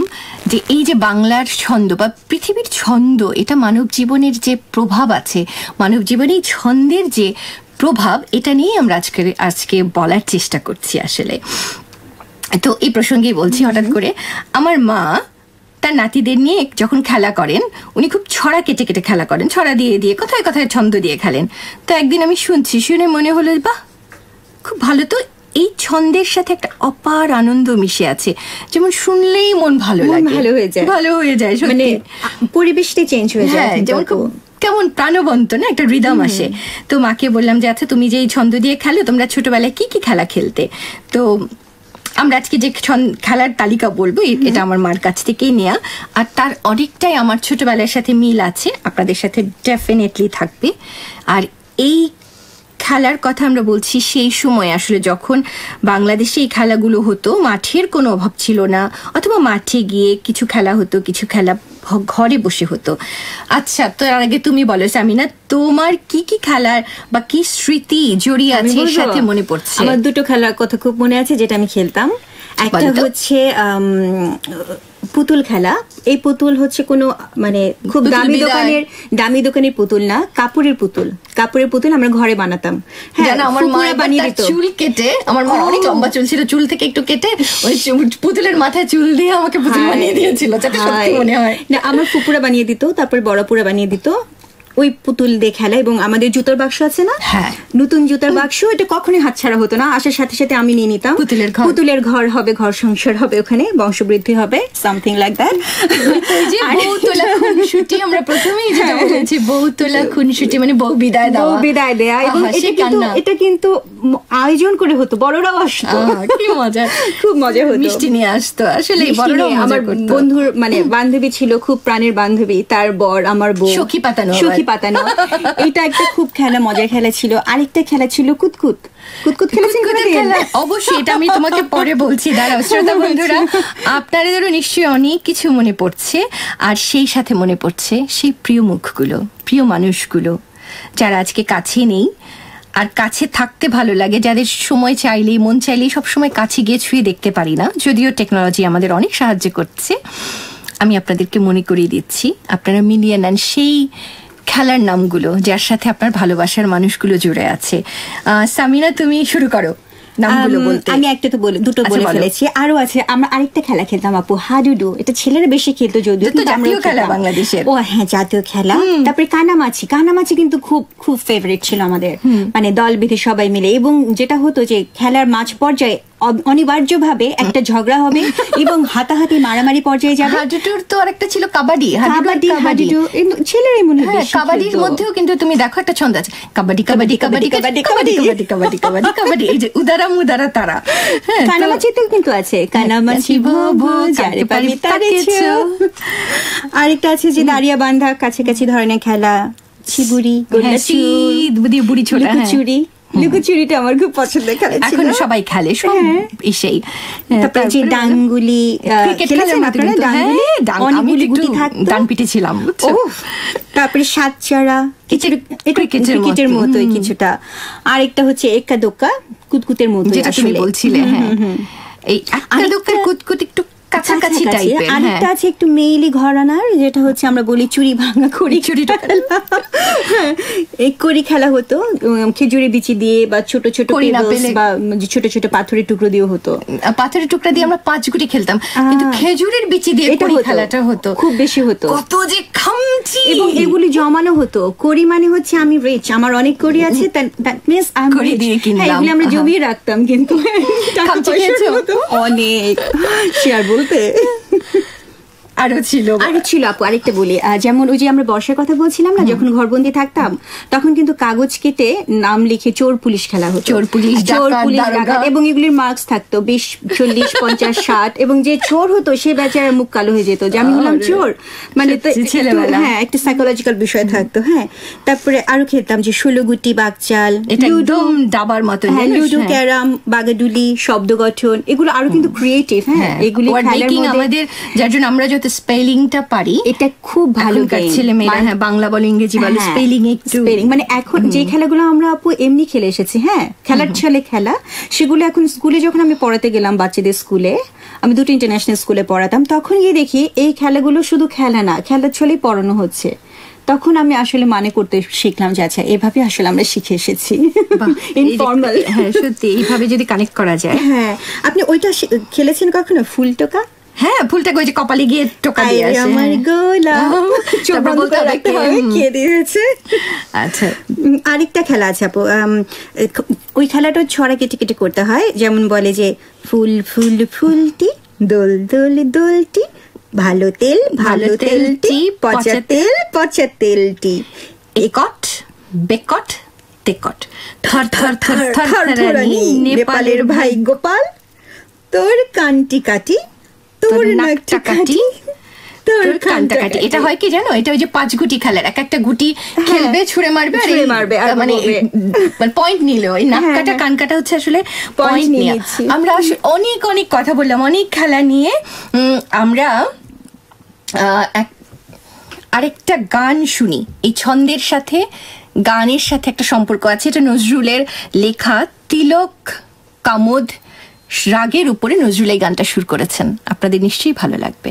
S2: যে এই যে বাংলার ছন্দ বা পৃথিবীর ছন্দ, এটা মানব জীবনের যে প্রভাব আছে, মানব জীবনে এই ছন্দের যে প্রভাব, এটা নিয়েই আমরা আজকে বলার চেষ্টা করছি আসলে। তো এই প্রসঙ্গেই বলছি, হঠাৎ করে আমার মা তার নাতিদের নিয়ে যখন খেলা করেন, উনি খুব ছড়া কেটে কেটে খেলা করেন, ছড়া দিয়ে দিয়ে কথায় কথায় ছন্দ দিয়ে খেলেন। তো একদিন আমি শুনে মনে হলো, বাহ, খুব ভালো তো, এই ছন্দের সাথে একটা অপার আনন্দ মিশে আছে, যেমন শুনলেই মন ভালো হয়ে যায়, মানে
S3: পরিবেশটা চেঞ্জ হয়ে যায়,
S2: যেমন কেমন প্রাণবন্ত না, একটা রিদম আসে। তো মাকে বললাম যে আচ্ছা, তুমি যে এই ছন্দ দিয়ে খেলো, তোমরা ছোটবেলায় কি কি খেলা খেলতে? তো আমরা আজকে যে খেলার তালিকা বলবো, এটা আমার মার কাছ থেকেই নেয়া, আর তার অনেকটাই আমার ছোটবেলার সাথে মিল আছে, আপনাদের সাথে ডেফিনেটলি থাকবে। আর এই খেলার কথা আমরা বলছি সেই সময় আসলে যখন বাংলাদেশে এই খেলাগুলো হতো, মাঠের কোনো অভাব ছিল না, অথবা মাঠে গিয়ে কিছু খেলা হতো, কিছু খেলা ঘরে বসে হতো। আচ্ছা, তো আর আগে তুমি বলো সামিনা, তোমার কি কি খেলার বা কি স্মৃতি জড়িয়ে আছে এর সাথে মনে পড়ছে?
S3: আমার দুটো খেলার কথা খুব মনে আছে যেটা আমি খেলতাম। একটা হচ্ছে পুতুল খেলা। এই পুতুল হচ্ছে কোনো মানে খুব দামি দোকানের পুতুল না, কাপড়ের পুতুল আমরা ঘরে বানাতাম।
S2: হ্যাঁ, আমার মা বানিয়ে দিত, চুল কেটে, আমার মা অনেক লম্বা চুল ছিল, চুল থেকে একটু কেটে ওই পুতুলের মাথায় চুল দিয়ে আমাকে পুতুল বানিয়ে দিয়েছিল, যাতে সত্যি মনে হয়।
S3: না, আমার ফুপুরা বানিয়ে দিত, তারপর বড়পুরা বানিয়ে দিত ওই পুতুল দিয়ে খেলা। এবং আমাদের জুতোর বাক্স আছে না, নতুন জুতোর বাক্স, এটা কখনোই হাতছাড়া হতো না। আসার সাথে সাথে আমি নিয়ে নিতাম, পুতুলের ঘর হবে, ঘর সংসার হবে, ওখানে বংশবৃদ্ধি হবে, সামথিং লাইক দ্যাট।
S2: বউতোলা খুনসুটি, আমরা প্রথমেই যেটা বলেছি, বউতোলা খুনসুটি মানে বউ বিদায় দেয়া। এবং
S3: এটা কিন্তু আয়োজন করে হতো, বড়রাও আসতো,
S2: কি মজা,
S3: খুব মজা হতো,
S2: মিষ্টি নিয়ে আসতো। আসলে আমার
S3: বন্ধুর মানে বান্ধবী ছিল, খুব প্রাণের বান্ধবী, তার বর আমার বউ, সখী পাতানো। এটা একটা খুব মজার খেলা ছিল। আরেকটা খেলা ছিল কুতকুত খেলা।
S2: অবশ্যই, এটা আমি তোমাকে পরে বলছি, দাঁড়াও। শ্রোতা বন্ধুরা, আপনাদেরও নিশ্চয়ই অনেক কিছু মনে পড়ছে, আর সেই সাথে মনে পড়ছে সেই প্রিয় মুখগুলো, প্রিয় মানুষগুলো, যারা আজকে কাছে নেই, আর কাছে থাকতে ভালো লাগে, যাদের সময় চাইলেই, মন চাইলেই সবসময় কাছে গিয়ে ছুঁয়ে দেখতে পারি না, যদিও টেকনোলজি আমাদের অনেক সাহায্য করছে। আমি আপনাদেরকে মনে করিয়ে দিচ্ছি, আপনারা মিলিয়ে নেন সেই খেলার নামগুলো যার সাথে আপনার ভালোবাসার মানুষগুলো জুড়ে আছে। সামিনা, তুমি শুরু করো নামগুলো বলতে।
S3: আমি একটা তো দুটো বলে ফেলেছি, আরো আছে। আমরা আরেকটা খেলা খেলতাম আপু, হাডুডু। এটা ছেলেরা বেশি খেলতো, যদিও
S2: জাতীয় খেলা বাংলাদেশের।
S3: ও হ্যাঁ, জাতীয় খেলা। তারপরে কানামাছি কিন্তু খুব খুব ফেভারিট ছিল আমাদের, মানে দল বেঁধে সবাই মিলে। এবং যেটা হতো যে খেলার মাঝ পর্যায়ে অনিবার্যভাবে একটা ঝগড়া হবে এবং হাতাহাতি মারামারি পর্যায়ে যাবে।
S2: হাডুডুর তো আরেকটা ছিল কাবাডি।
S3: ছেলেরাই মনে হয়
S2: কাবাডির মধ্যেও কিন্তু তুমি দেখো একটা ছন্দ আছে, কাবাডি কাবাডি কাবাডি কাবাডি কাবাডি কাবাডি কাবাডি কাবাডি কাবাডি, এই যে উদারা মুদারা তারা।
S3: কানামাছিতেও কিন্তু আছে, কানামাছি ভো যারে পারি তারে ছো। আরেকটা আছে যে দাঁড়িয়া বান্ধা, কাছাকাছি ধরনের খেলা, ছিবুড়ি,
S2: বুড়ি ছোটা,
S3: লুকোচুরিটা আমার খুব পছন্দের খেলা ছিল,
S2: এখন সবাই খেলে সব সেই।
S3: তারপরে যে ডাঙ্গুলি,
S2: ডান পিঠে ছিলাম।
S3: তারপরে সাতচারা, ক্রিকেটের মতোই কিছুটা। আরেকটা হচ্ছে এক্কা দোক্কা, কুতকুতের মতো,
S2: যেটা তুমি বলছিলে। হ্যাঁ, এই এক্কা দোক্কা কুতকুত একটু কাছাকাছি টাইপের।
S3: আরেকটা আছে একটু মেইলি ঘরানার, যেটা হচ্ছে আমরা বলি চুরি ভাঙা, চুরিটা এই কড়ি খেলা হতো, খেজুরের বিচি দিয়ে বা ছোট ছোট বা ছোট ছোট পাথরের টুকরো দিয়ে হতো।
S2: পাথরের টুকরা দিয়ে আমরা 5 গুটি খেলতাম, কিন্তু খেজুরের বিচি দিয়ে খেলাটা হতো,
S3: খুব বেশি হতো,
S2: কত যে খামচি।
S3: এবং এগুলি জমানো হতো। কড়ি মানে হচ্ছে আমি রিচ, আমার অনেক কড়ি আছে, আমরা জমিয়ে রাখতাম, কিন্তু অনেক শেয়ার বলতে
S2: আরো ছিল
S3: আপু। আরেকটা বলি, যেমন ওই যে আমরা বর্ষার কথা বলছিলাম না, যখন ঘরবন্দি থাকতাম তখন কিন্তু কাগজ কেটে নাম লিখে চোর পুলিশ খেলা হতো,
S2: চোর পুলিশ ডাকাত, এবং
S3: এগুলির মার্কস থাকতো 20, 40, 50, 60, এবং যে চোর হতো সে বেচারা মুখ কালো হয়ে যেত যে আমি হলাম চোর, মানে হ্যাঁ একটা সাইকোলজিক্যাল বিষয় থাকতো। হ্যাঁ, তারপরে আরো খেলতাম যে 16 গুটি, বাগচাল,
S2: লুডো, দাবার মতো,
S3: লুডো, ক্যারাম, বাগাডুলি, শব্দ গঠন, এগুলো আরো কিন্তু ক্রিয়েটিভ। হ্যাঁ, এগুলি
S2: আমাদের, যার জন্য আমরা যত স্পেলিংটা পারি।
S3: এটা খুব ভালো
S2: ছেলে মেয়েরা, হ্যাঁ, বাংলা বলো ইংরেজি বলো, স্পেলিং একটু
S3: মানে এখন যে খেলাগুলো আমরা আপু এমনি খেলে এসেছি, হ্যাঁ, খেলার ছলে খেলা, সেগুলো এখন স্কুলে যখন আমি পড়াতে গেলাম বাচ্চাদের স্কুলে, আমি দুটো ইন্টারন্যাশনাল স্কুলে পড়াতাম, তখন গিয়ে দেখি এই খেলাগুলো শুধু খেলা না, খেলার ছলেই পড়ানো হচ্ছে। তখন আমি আসলে মানে করতে শিখলাম যে আচ্ছা এভাবে আসলে আমরা শিখে এসেছি, ইনফর্মাল।
S2: হ্যাঁ, সত্যি এইভাবে যদি কানেক্ট করা যায়।
S3: হ্যাঁ, আপনি ওইটা খেলেছেন কখনো, ফুল টোকা?
S2: হ্যাঁ, ফুলটাকে ওই যে কপালে গিয়ে টোকা দিয়ে আসে,
S3: আমার গোলাপ কে দিয়েছে।
S2: আচ্ছা,
S3: আরেকটা খেলা আছে আপু, ওই খেলাটা ছড়া কেটে কেটে করতে হয়। যেমন বলে যে ফুল ফুল ফুলটি, দোল দোল দোলটি, ভালো তেল ভালো তেলটি, পচা তেল পচা তেলটি,
S2: একট বেকট তেকট, থর থর থর থর থরানি,
S3: নেপালের ভাই গোপাল, তোর কানটি কাটি, তোর নাকটা কাটি, তোর কানটা কাটি।
S2: এটা হয় কি জানো, এটা ওই যে 5 গুটি খেলার, এক একটা গুটি খেলবে, ছুঁড়ে মারবে, আর মানে পয়েন্ট নিল। ওই নাক কাটা কান কাটা হচ্ছে আসলে পয়েন্ট নিয়ে। আমরা অনেক অনেক কথা বললাম অনেক খেলা নিয়ে। আমরা আরেকটা গান শুনি। এই ছন্দের সাথে গানের সাথে একটা সম্পর্ক আছে। এটা নজরুলের লেখা, তিলক কামোদ রাগের উপরে নজরুল এই গানটা সুর করেছেন। আপনাদের নিশ্চয়ই ভালো লাগবে।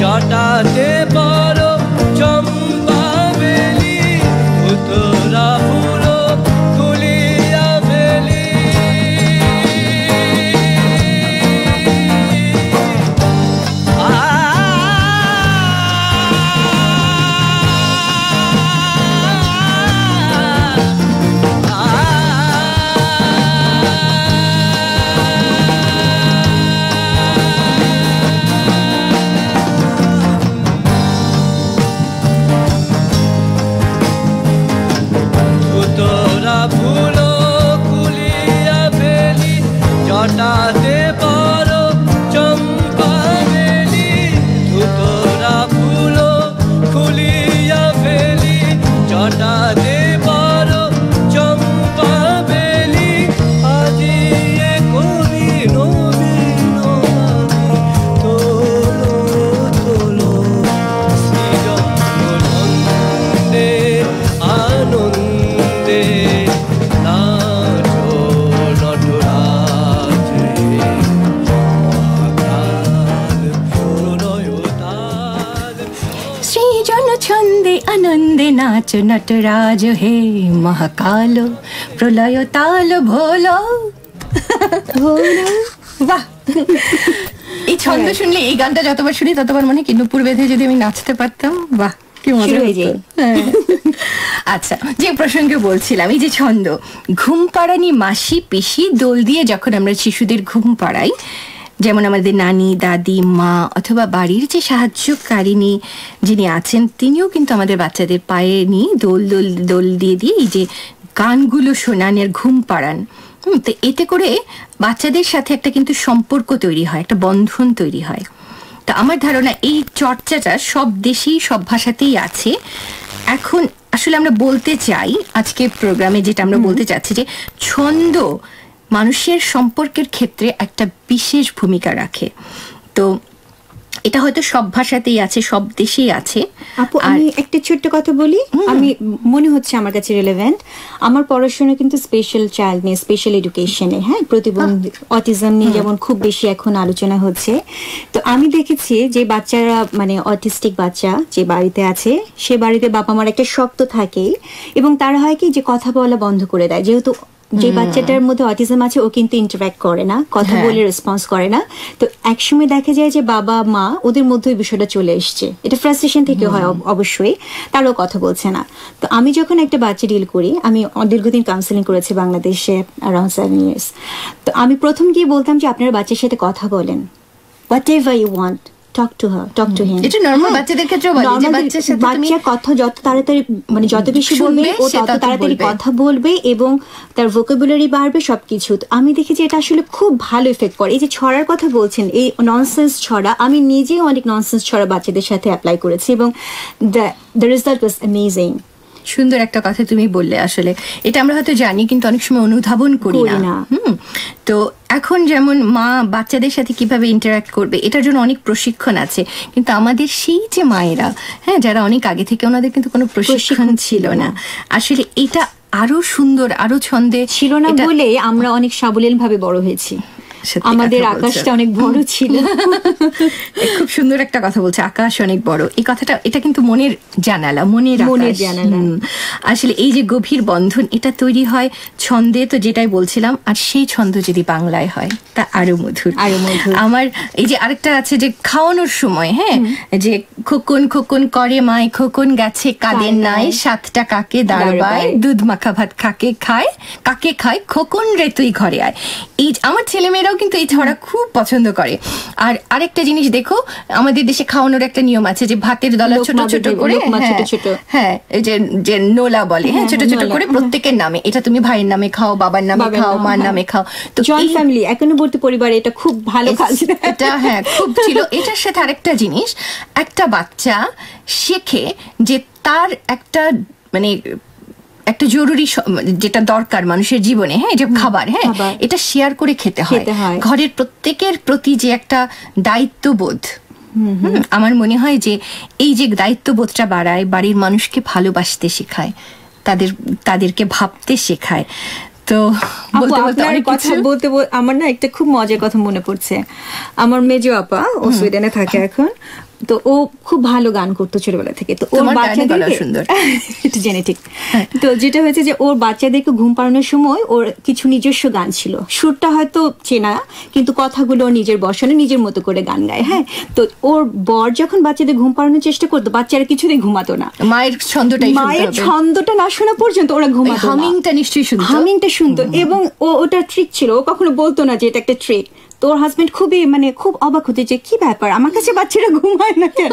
S8: জটাতে বড় চম
S2: সৃজন ছন্দে আনন্দে নাচ নটরাজ হে মহাকাল প্রলয় তাল ভোলো। বাহ, এই ছন্দ শুনলে, এই গানটা যতবার শুনি ততবার মনে কি নুপুর বেঁধে যদি আমি নাচতে পারতাম, বাহ কি মজা হয়ে যায়। আচ্ছা, যে প্রসঙ্গে বলছিলাম, এই যে ছন্দ, ঘুম পাড়ানি মাসি পিসি দোল দিয়ে যখন আমরা শিশুদের ঘুম পাড়াই, যেমন আমাদের নানি, দাদি, মা অথবা বাড়ির যে সাহায্যকারিনী যিনি আছেন, তিনিও কিন্তু আমাদের বাচ্চাদের পায়ে নিয়ে দোল দোল দোল দিয়ে দিয়ে এই যে গানগুলো শোনান আর ঘুম পাড়ান। তো এতে করে বাচ্চাদের সাথে একটা কিন্তু সম্পর্ক তৈরি হয়, একটা বন্ধন তৈরি হয়। তা আমার ধারণা এই চর্চাটা সব দেশেই সব ভাষাতেই আছে। এখন আসলে আমরা বলতে চাই, আজকে প্রোগ্রামে যেটা আমরা বলতে চাচ্ছি, যে ছন্দ মানুষের সম্পর্কের ক্ষেত্রে একটা বিশেষ ভূমিকা রাখে। তো এটা হয়তো সব ভাষাতেই আছে, সব দেশেই আছে।
S3: আপু, আমি একটা ছোট্ট কথা বলি, আমি মনে হচ্ছে আমার কাছে রিলেভেন্ট। আমার পড়াশোনা কিন্তু স্পেশাল চাইল্ড নিয়ে, স্পেশাল এডুকেশনে, হ্যাঁ, প্রতিবন্ধী অটিজম নিয়ে যেমন খুব বেশি এখন আলোচনা হচ্ছে। তো আমি দেখেছি যে বাচ্চারা, মানে অটিস্টিক বাচ্চা যে বাড়িতে আছে, সে বাড়িতে বাবা মার একটা শক্ত থাকেই, এবং তারা হয় কি যে কথা বলা বন্ধ করে দেয়। যেহেতু যে বাচ্চাটার মধ্যে অটিজম আছে, ও কিন্তু ইন্টারঅ্যাক্ট করে না, কথা বলে রেসপন্স করে না। তো একসময় দেখা যায় যে বাবা মা ওদের মধ্যে ওই বিষয়টা চলে এসছে। এটা ফ্রাস্ট্রেশন থেকে হয় অবশ্যই, তারও কথা বলছে না। তো আমি যখন একটা বাচ্চা ডিল করি, আমি দীর্ঘদিন কাউন্সেলিং করেছি বাংলাদেশে, অ্যারাউন্ড 7 years। তো আমি প্রথম গিয়ে বলতাম যে আপনার বাচ্চার সাথে কথা বলেন, whatever you want, talk to her, talk to him.
S2: এটা নরমাল বাচ্চাদের ক্ষেত্রে বলে যে বাচ্চার সাথে তুমি
S3: বাচ্চা কথা যত তাড়াতাড়ি, মানে যত বেশি বলবে ও তত তাড়াতাড়ি কথা বলবে এবং তার ভোকাবুলারি বাড়বে, সবকিছু। আমি দেখেছি এটা আসলে খুব ভালো এফেক্ট করে। এই যে ছড়ার কথা বলছেন, এই ননসেন্স ছড়া, আমি নিজেও অনেক ননসেন্স ছড়া বাচ্চাদের সাথে অ্যাপ্লাই করেছি এবং the result was amazing.
S2: সুন্দর একটা কথা তুমি বললে। আসলে এটা আমরা হয়তো জানি, কিন্তু অনেক সময় অনুধাবন করি না। তো এখন যেমন মা বাচ্চাদের সাথে কিভাবে ইন্টারঅ্যাক্ট করবে, এটার জন্য অনেক প্রশিক্ষণ আছে, কিন্তু আমাদের সেই যে মায়েরা, হ্যাঁ, যারা অনেক আগে থেকে, ওনাদের কিন্তু কোনো প্রশিক্ষণ ছিল না। আসলে এটা আরো সুন্দর, আরো ছন্দে
S3: ছিল না বলে আমরা অনেক সাবলীল ভাবে বড় হয়েছি। আমাদের আকাশটা অনেক বড় ছিল।
S2: খুব সুন্দর একটা কথা বলছে, আকাশ অনেক বড়। এই কথাটা, এটা কিন্তু মনের জানালা, মনের জানালা। আসলে এই যে গভীর বন্ধন, এটা তৈরি হয় ছন্দে, তো যেটাই বলছিলাম। আর সেই ছন্দ যদি বাংলায় হয়, তা আরো মধুর, আরো মধুর। আমার এই যে আরেকটা আছে যে খাওয়ানোর সময়, হ্যাঁ, যে খোকন খোকন করে মাই, খোকন গেছে কাদের নাই, 7টা কাকে দাঁড়ায়, দুধ মাখা ভাত কাকে খায়, খোকন রে তুই ঘরে আয়। এই আমার ছেলেমেয়েরা কিন্তু এই ছড়া খুব পছন্দ করে। আর আরেকটা জিনিস দেখো, আমাদের দেশে খাওয়ানোর একটা নিয়ম আছে যে ভাতের দলা ছোট ছোট করে, হ্যাঁ, এই যে নোলা বলে, হ্যাঁ, ছোট ছোট করে প্রত্যেকের নামে, এটা তুমি ভাইয়ের নামে খাও, বাবার নামে খাও, মার নামে খাও। তো
S3: জয়েন্ট ফ্যামিলি, একান্নবর্তী পরিবারে এটা খুব ভালো কাজ।
S2: এটা হ্যাঁ খুব ছিল। এটার সাথে আরেকটা জিনিস, একটা বাচ্চা শেখে যে তার একটা, মানে একটা জরুরি যেটা দরকার মানুষের জীবনে, হ্যাঁ, যে খাবার, হ্যাঁ, এটা শেয়ার করে খেতে হয়। ঘরের প্রত্যেকের প্রতি যে একটা দায়িত্ববোধ, আমার মনে হয় যে এই যে দায়িত্ববোধটা বাড়ায়, বাড়ির মানুষকে ভালোবাসতে শেখায়, তাদেরকে ভাবতে শেখায়। তো
S3: বলতে আমার না একটা খুব মজার কথা মনে পড়ছে। আমার মেজো আপা, ও সুইডেনে থাকে এখন, তো ও খুব ভালো গান করতো ছোটবেলা থেকে। তো ওর বাচ্চাদেরকে, এটা জেনেটিক। তো যেটা হয়েছে যে ওর বাচ্চাদেরকে ঘুম পাড়ানোর সময় ওর কিছু নিজস্ব গান ছিল, সুরটা হয়তো চেনা, কিন্তু কথাগুলো নিজের বসানো, নিজের মতো করে গান গায়। হ্যাঁ, তো ওর বর যখন বাচ্চাদের ঘুম পাড়ানোর চেষ্টা করতো, বাচ্চারা কিছুতেই ঘুমাতো না, মায়ের ছন্দটা না শোনা পর্যন্ত ওরা ঘুমাতো। হামিংটা শুনতো এবং ওটা ট্রিক ছিল, ও কখনো বলতো না যে এটা একটা ট্রিক। তোর হাজবেন্ড খুব অবাক হতে যে কি ব্যাপার, আমার কাছে বাচ্চারা ঘুমায় না কেন।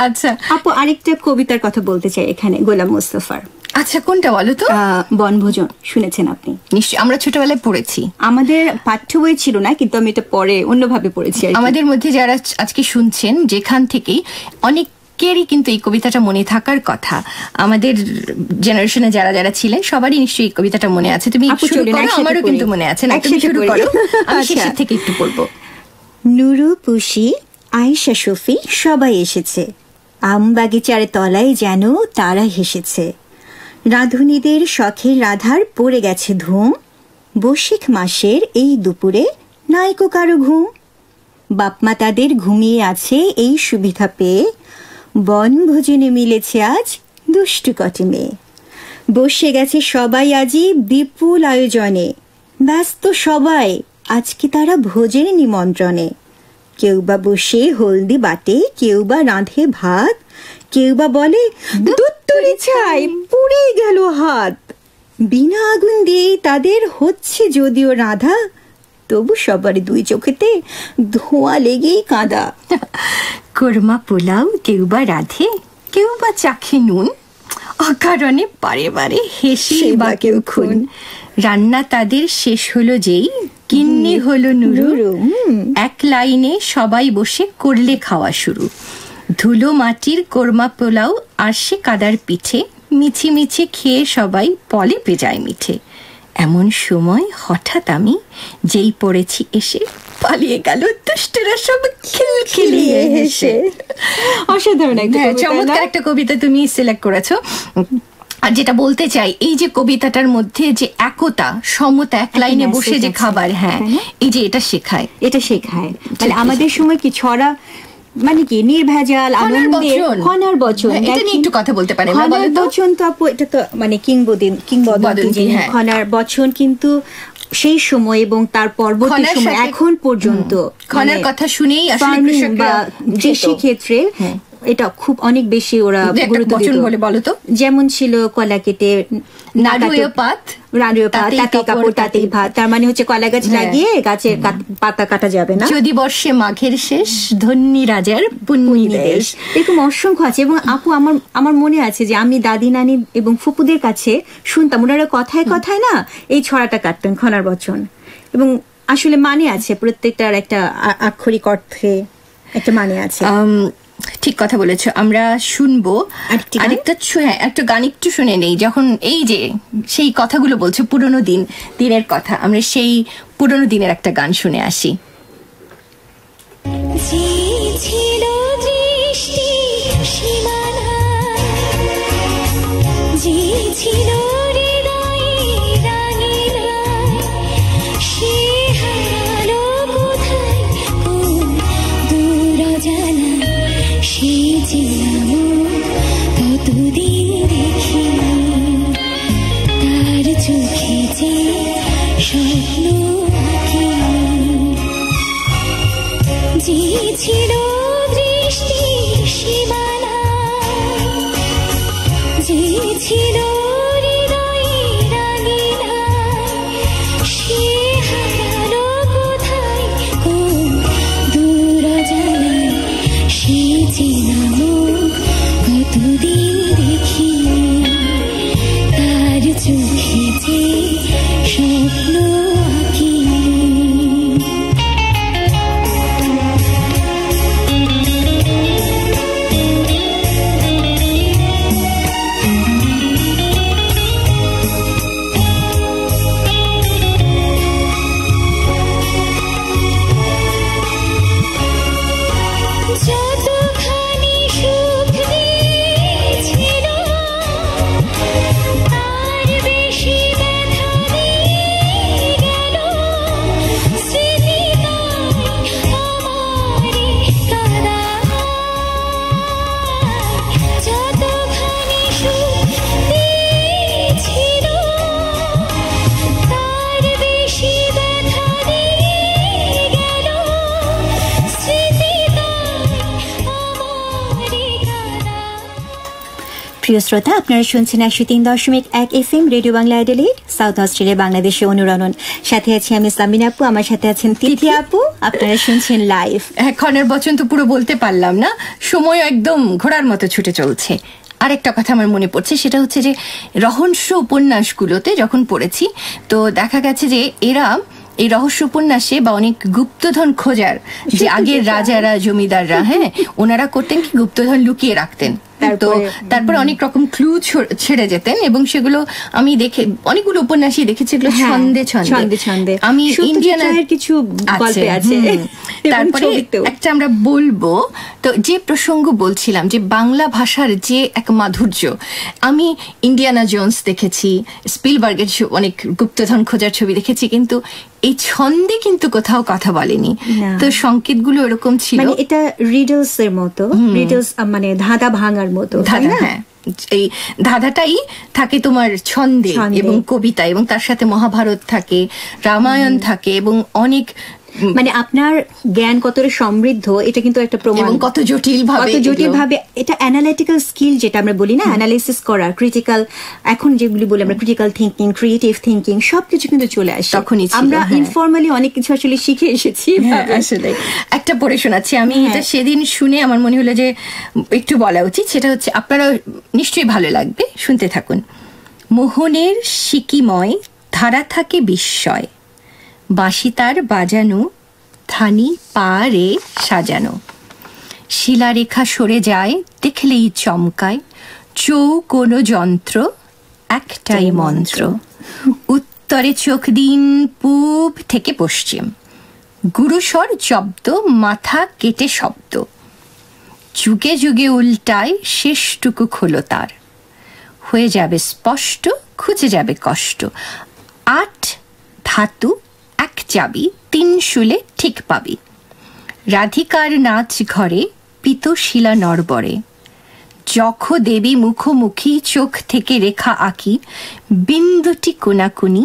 S2: আচ্ছা
S3: আপু, আরেকটা কবিতার কথা বলতে চাই এখানে, গোলাম মোস্তফার।
S2: আচ্ছা, কোনটা বলো তো?
S3: বনভোজন শুনেছেন আপনি?
S2: নিশ্চয়ই, আমরা ছোটবেলায় পড়েছি।
S3: আমাদের পাঠ্য বই ছিল না, কিন্তু আমি এটা পরে অন্যভাবে পড়েছি।
S2: আমাদের মধ্যে যারা আজকে শুনছেন, যেখান থেকেই, অনেক কেরই কিন্তু এই কবিতাটা মনে থাকার কথা। আমাদের জেনারেশনে যারা যারা ছিলেন সবারই নিশ্চয়ই এই কবিতাটা মনে আছে। তুমি শুরু করো, আমারও কিন্তু মনে আছে। না, তুমি শুরু করো, আমি শেষের থেকে একটু পড়বো।
S3: নুরু, পুষি, আয়েশা, শফি সবাই এসেছে, আম বাগিচার তলায় যেন তারা হেসেছে। রাঁধুনিদের শখের রাধার পড়ে গেছে ধুম, বৈশাখ মাসের এই দুপুরে নাইকো কারো ঘুম। বাপমা তাদের ঘুমিয়ে আছে এই সুবিধা পেয়ে, বনভোজনে মিলেছে আজ দুষ্টু কটি মেয়ে। বসে গেছে সবাই আজি বিপুল আয়োজনে, ব্যস্ত সবাই আজকে তারা ভোজের নিমন্ত্রণে। কেউ বা বসে হলদি বাটে, কেউ বা রাঁধে ভাত, কেউ বা বলে দুধ তরি চাই, পুড়ে গেল হাত। বিনা আগুন দিয়ে তাদের হচ্ছে যদিও রাধা, তবু সবার দুই চোখেতে ধোঁয়া লেগেই কাঁদা।
S2: কোরমা পোলাও কেউ বা রাধে, কেউ বা চাখে নুন, অকারণে বারে বারে হেসে বা কেউ খুন। রান্না তাদের শেষ হলো যেই কিন্নি হলো নুরু, এক লাইনে সবাই বসে করলে খাওয়া শুরু। ধুলো মাটির কোরমা পোলাও আর সে কাদার পিঠে, মিছি মিছি খেয়ে সবাই পলে পেজায় মিঠে। এমন সময় হঠাৎ আমি যেই পড়েছি এসে, পালিয়ে গেল দুষ্টরা সব খিলখিলিয়ে হেসে।
S3: অসাধারণ
S2: চমৎকার একটা কবিতা তুমি সিলেক্ট করেছো। আর যেটা বলতে চাই, এই যে কবিতাটার মধ্যে যে একতা, সমতা, এক লাইনে বসে যে খাবার, হ্যাঁ, এই যে এটা শেখায়,
S3: মানে আমাদের সময় কি ছড়া মানে কি নির্ভেজাল আনন্দের খনার বচন,
S2: এটা নিয়ে একটু কথা বলতে পারেন?
S3: খনার বচন তো আপু এটা তো মানে কিংবদন্তি খনার বচন, কিন্তু সেই সময় এবং তার পরবর্তী সময় এখন পর্যন্ত
S2: খনার কথা শুনেই আসলে কৃষকরা
S3: কৃষি ক্ষেত্রে এটা খুব অনেক বেশি ওরা গুরুত্ব দিত।
S2: বলে বলো তো,
S3: যেমন ছিল কলা কেটে নাড়ুয়ে পাত, তাতে কাপড় তাতেই ভাত। তার মানে হচ্ছে কলা গাছ লাগিয়ে গাছের পাতা কাটা যাবে না,
S2: যদি বর্ষে মাঘের শেষ, ধন্যী রাজার পুণ্যি দেশ।
S3: এরকম অসংখ্য আছে। এবং আপু আমার মনে আছে যে আমি দাদি নানি এবং ফুপুদের কাছে শুনতাম, ওনারা কথায় কথায় না এই ছড়াটা কাটতেন, খনার বচন, এবং আসলে মানে আছে, প্রত্যেকটার একটা আক্ষরিক অর্থে একটা মানে আছে।
S2: ঠিক কথা বলেছো। আমরা শুনবো একটা গান একটু শুনে নেই। যখন এই যে সেই কথাগুলো বলছো পুরোনো দিনের কথা, আমরা সেই পুরোনো দিনের একটা গান শুনে আসি।
S8: কতদিন দেখি তার চোখে যে স্বপ্ন আঁকি, যে ছিল দৃষ্টির সীমানা, যে ছিল হৃদয়ে রাঙিনা, সে হারালো কোথায় কোন দূর জানায়, সে চেনা মুখ কতদিন দেখি তার চোখে যে স্বপ্ন আঁকি।
S3: প্রিয় শ্রোতা, আপনারা শুনছেন 103.1 FM radio Bangla Adelaide, south Australia, বাংলাদেশে অনুরণন। সাথে আছি আমি সামিনা আপু, আমার সাথে আছেন তিথি আপু। আপনারা শুনছেন লাইভ।
S2: খনের বচন তো পুরো বলতে পারলাম না, সময় একদম ঘোড়ার মতো ছুটে চলছে। আরেকটা কথা আমার মনে পড়ছে, সেটা হচ্ছে যে রহস্য উপন্যাসগুলোতে যখন পড়েছি, তো দেখা গেছে যে এরা এই রহস্য উপন্যাসে বা অনেক গুপ্তধন খোঁজার যে আগের রাজারা, জমিদাররা, হ্যাঁ, ওনারা করতেন কি, গুপ্তধন লুকিয়ে রাখতেন। তো তারপরে অনেক রকম ক্লু ছেড়ে যেতেন এবং সেগুলো আমি দেখে অনেকগুলো উপন্যাসই দেখেছি, এগুলো ছন্দে ছন্দে। আমি ইন্ডিয়ানার
S3: কিছু গল্পে আছে।
S2: তারপরে একটা আমরা বলবো, তো যে প্রসঙ্গ বলছিলাম যে বাংলা ভাষার যে এক মাধুর্য, আমি ইন্ডিয়ানা জোন্স দেখেছি, স্পিলবার্গের অনেক গুপ্তধন খোঁজার ছবি দেখেছি, কিন্তু এই ছন্দে কিন্তু কোথাও কথা বলেনি। তো সংকেতগুলো এরকম ছিল,
S3: মানে এটা রিডলস এর মতো, রিডলস মানে ধাঁধা ভাঙার মতো।
S2: হ্যাঁ, এই ধাঁধাটাই থাকে তোমার ছন্দে এবং কবিতা, এবং তার সাথে মহাভারত থাকে, রামায়ণ থাকে, এবং অনেক
S3: মানে আপনার জ্ঞান কতটা সমৃদ্ধ এটা কিন্তু একটা প্রমাণ,
S2: এবং কত জটিল ভাবে
S3: এটা অ্যানালিটিক্যাল স্কিল যেটা আমরা বলি না, অ্যানালিসিস করা, ক্রিটিক্যাল, এখন যেগুলি বলি আমরা ক্রিটিক্যাল থিঙ্কিং, ক্রিয়েটিভ থিঙ্কিং, সবকিছু কিন্তু চলে আসে।
S2: তখনই
S3: আমরা ইনফর্মালি অনেক কিছু আসলে শিখে এসেছি।
S2: আসলে একটা পড়ে শোনাচ্ছি আমি, এটা সেদিন শুনে আমার মনে হলো যে একটু বলা উচিত। সেটা হচ্ছে, আপনারা নিশ্চয়ই ভালো লাগবে, শুনতে থাকুন। মোহনের সিকিময় ধারা থাকে বিস্ময়, বাঁশি তার বাজানো, থানি পারে সাজানো, শিলারেখা সরে যায় দেখলেই চমকায়, চৌকোনো যন্ত্র একটাই মন্ত্র, উত্তরে চোখ দিন পূব থেকে পশ্চিম, গুরুস্বর জব্দ মাথা কেটে শব্দ, যুগে যুগে উল্টায় শেষটুকু খোলো তার, হয়ে যাবে স্পষ্ট খুঁজে যাবে কষ্ট, 8 ধাতু 1 চাবি, 3 শুলে ঠিক পাবি, রাধিকার নাচ ঘরে পিতশিলা নরবরে, যখ দেবী মুখোমুখি চোখ থেকে রেখা আঁকি, বিন্দুটি কোনাকুনি,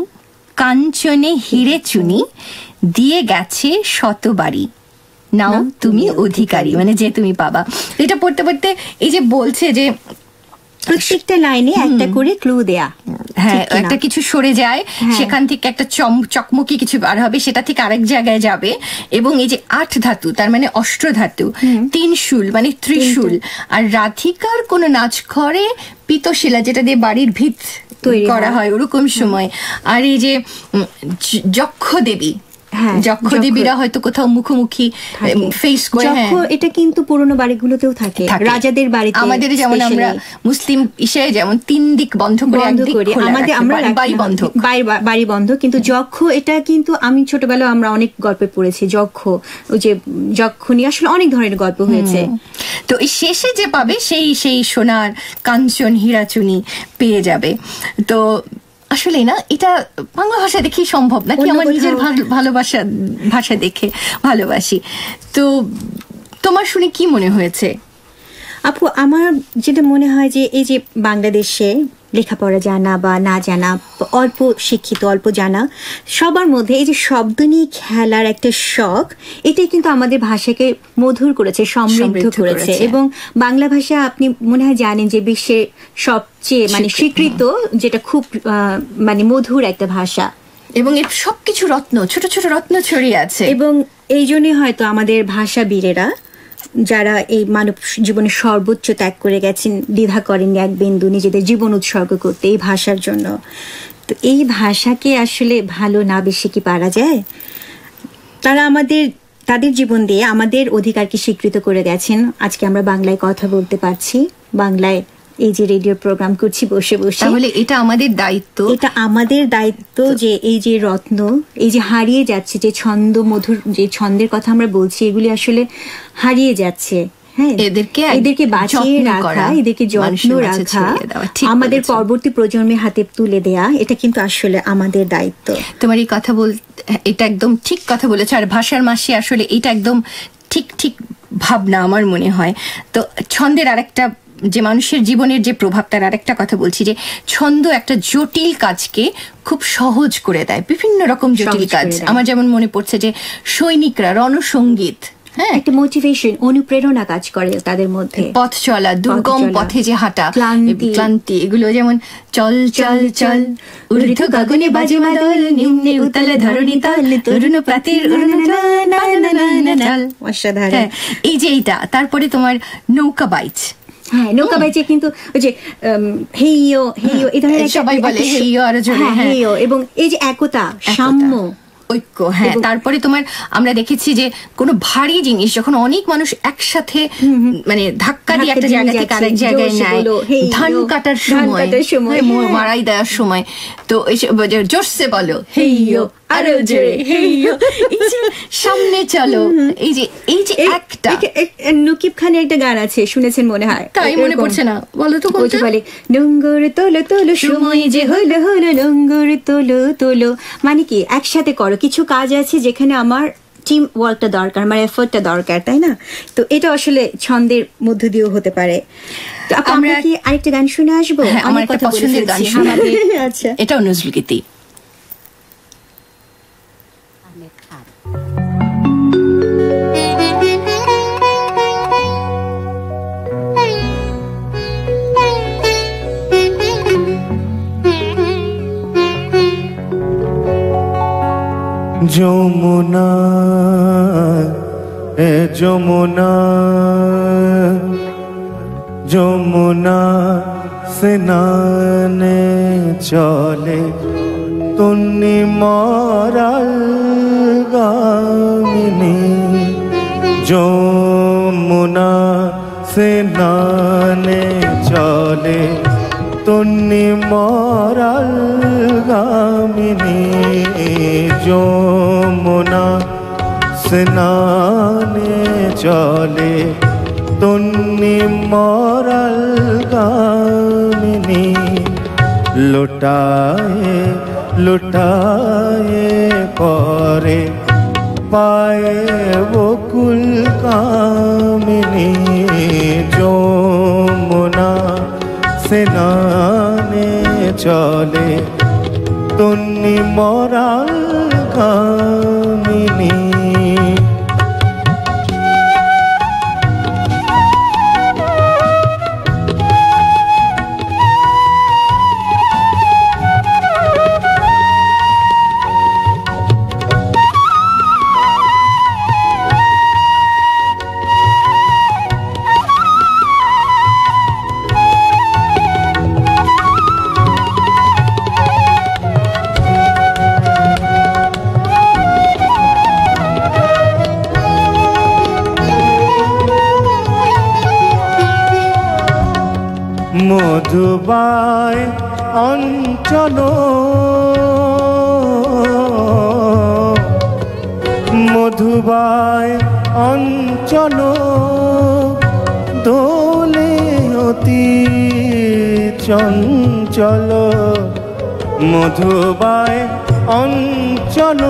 S2: কাঞ্চনে হিরে চুনি, দিয়ে গেছে শতবাড়ি, নাও তুমি অধিকারী, মানে যে তুমি পাবা। এটা পড়তে পড়তে এই যে বলছে যে
S3: প্রত্যেকটা লাইনে একটা করে ক্লু দেয়া,
S2: হ্যাঁ, একটা কিছু সরে যায়, সেখান থেকে একটা চকমকি কিছু বার হবে, সেটা থেকে আরেক জায়গায় যাবে, এবং এই যে 8 ধাতু তার মানে অষ্টধাতু, 3 শুল মানে ত্রিশূল, আর রাধিকার কোন নাচ ঘরে পিতশিলা যেটা দিয়ে বাড়ির ভিত করা হয় ওরকম সময়, আর এই যে যক্ষ দেবী, যক্ষ দেবীরা হয়তো কোথাও মুখোমুখি ফেস করে,
S3: এটা কিন্তু পুরনো বাড়িগুলোতেও থাকে, রাজাদের বাড়িতে।
S2: আমাদের যেমন আমরা মুসলিম ইসে যেমন 3 দিক বন্ধ করে
S3: আমাদের বাড়ি বন্ধ, কিন্তু যক্ষ এটা কিন্তু আমি ছোটবেলায় আমরা অনেক গল্পে পড়েছি, যক্ষ, ওই যে যক্ষ নিয়ে আসলে অনেক ধরনের গল্প হয়েছে।
S2: তো এই শেষে যে পাবে সেই সোনার কাঞ্চন হীরাচুনি পেয়ে যাবে। তো আসলে না, এটা বাংলা ভাষা দেখেই সম্ভব নাকি, আমার নিজের ভাষা দেখে ভালোবাসি। তো তোমার শুনে কি মনে হয়েছে
S3: আপু? আমার যেটা মনে হয় যে এই যে বাংলাদেশে লেখাপড়া জানা বা না জানা, অল্প শিক্ষিত অল্প জানা, সবার মধ্যে এই যে শব্দ নিয়ে খেলার একটা শখ, এটাই কিন্তু আমাদের ভাষাকে মধুর করেছে, সমৃদ্ধ করেছে। এবং বাংলা ভাষা আপনি মনে হয় জানেন যে বিশ্বের সবচেয়ে মানে স্বীকৃত, যেটা খুব মানে মধুর একটা ভাষা,
S2: এবং এর সবকিছু রত্ন, ছোট ছোট রত্ন ছড়িয়ে আছে।
S3: এবং এই জন্যই হয়তো আমাদের ভাষাবীরেরা, যারা এই মানব জীবনে সর্বোচ্চ ত্যাগ করে গেছেন, দ্বিধা করেননি এক বিন্দু নিজেদের জীবন উৎসর্গ করতে এই ভাষার জন্য। তো এই ভাষাকে আসলে ভালো না বেশি কি পারা যায়? তারা তাদের জীবন দিয়ে আমাদের অধিকারকে স্বীকৃত করে গেছেন। আজকে আমরা বাংলায় কথা বলতে পারছি, বাংলায় এই যে রেডিও প্রোগ্রাম করছি বসে বসে,
S2: তাহলে এটা আমাদের দায়িত্ব
S3: যে এই যে রত্ন, এই যে হারিয়ে যাচ্ছে, যে ছন্দ মধুর যে ছন্দের কথা আমরা বলছি, এগুলি আসলে হারিয়ে যাচ্ছে, হ্যাঁ, এদেরকে বাঁচিয়ে রাখা, এদেরকে যত্ন রাখা, আমাদের পরবর্তী প্রজন্মের হাতে তুলে দেয়া, এটা কিন্তু আসলে আমাদের দায়িত্ব।
S2: তোমার এই কথা এটা একদম ঠিক কথা বলেছো। আর ভাষার মাসে আসলে এটা একদম ঠিক ভাবনা আমার মনে হয়। তো ছন্দের আরেকটা যে মানুষের জীবনের যে প্রভাব, তার আরেকটা কথা বলছি, যে ছন্দ একটা জটিল কাজকে খুব সহজ করে দেয়, বিভিন্ন রকম জটিল কাজ। আমার যেমন মনে পড়ছে যে সৈনিকরা রণসঙ্গীত, হ্যাঁ, একটা
S3: মোটিভেশন, অনুপ্রেরণা কাজ করে তাদের মধ্যে,
S2: পথ চলা, দুর্গম পথে যে হাঁটা, ক্লান্তি, এগুলো যেমন চল চল চল, ঊর্ধ্ব গগনে বাজে মাদল, নিম্নে উতলে ধরণী তল, তরুণ প্রাতের অসাধারণ। এই যে এইটা, তারপরে তোমার নৌকা বাইচ,
S3: হ্যাঁ, নৌকা বাইচে কিন্তু ওই যে হেইয়ো এই ধরনের
S2: সবাই বলে হেইয়ো, আরো জোরে
S3: হেইয়ো, এবং এই যে একতা, সাম্য,
S2: ঐক্য, হ্যাঁ। তারপরে তোমার আমরা দেখেছি যে কোনো ভারী জিনিস যখন অনেক মানুষ একসাথে মানে ধাক্কা দিয়ে একটা জায়গা থেকে আরেক জায়গায় নেয়, ধান কাটার সময়, মারাই দেওয়ার সময়। তো জোরসে বলো হেইয়ো, আরো জোরে হেইয়ো, সামনে চলো। এই যে একটা
S3: নকিব খানের একটা গান আছে, শুনেছেন মনে হয়?
S2: তাই মনে পড়ছে না, বলো তো কোনটা?
S3: বলে নোংর তোলো তোলো সময় যে হলো হলো, নোংর তোলো তোলো। মানে কি একসাথে করো, কিছু কাজ আছে যেখানে আমার টিম ওয়ার্কটা দরকার, আমার এফোর্টটা দরকার, তাই না? তো এটা আসলে ছন্দের মধ্য দিয়েও হতে পারে। তো আমরা কি আরেকটা গান শুনে আসবো?
S2: আমার একটা পছন্দের গান শোনাবে।
S3: আচ্ছা,
S2: এটাও নজরুল গীতি।
S9: যমুনা এ যমুনা, যমুনা স্নানে চলে তুন্নি মরাল গামিনী। যমুনা স্নানে চলে তুন্নি মরাল গামিনী। যমুনা স্নানে চলে তুন্নি মরাল গামিনী। লুটায়ে লুটায়ে পরে পায়ে বকুল কামিনী। যমুনা স্নানে চলে তুন্নি মরাল কামিনী। মধুবাই অঞ্চল, মধুবাই অঞ্চল দোলে অতি চঞ্চল। মধুবাই অঞ্চল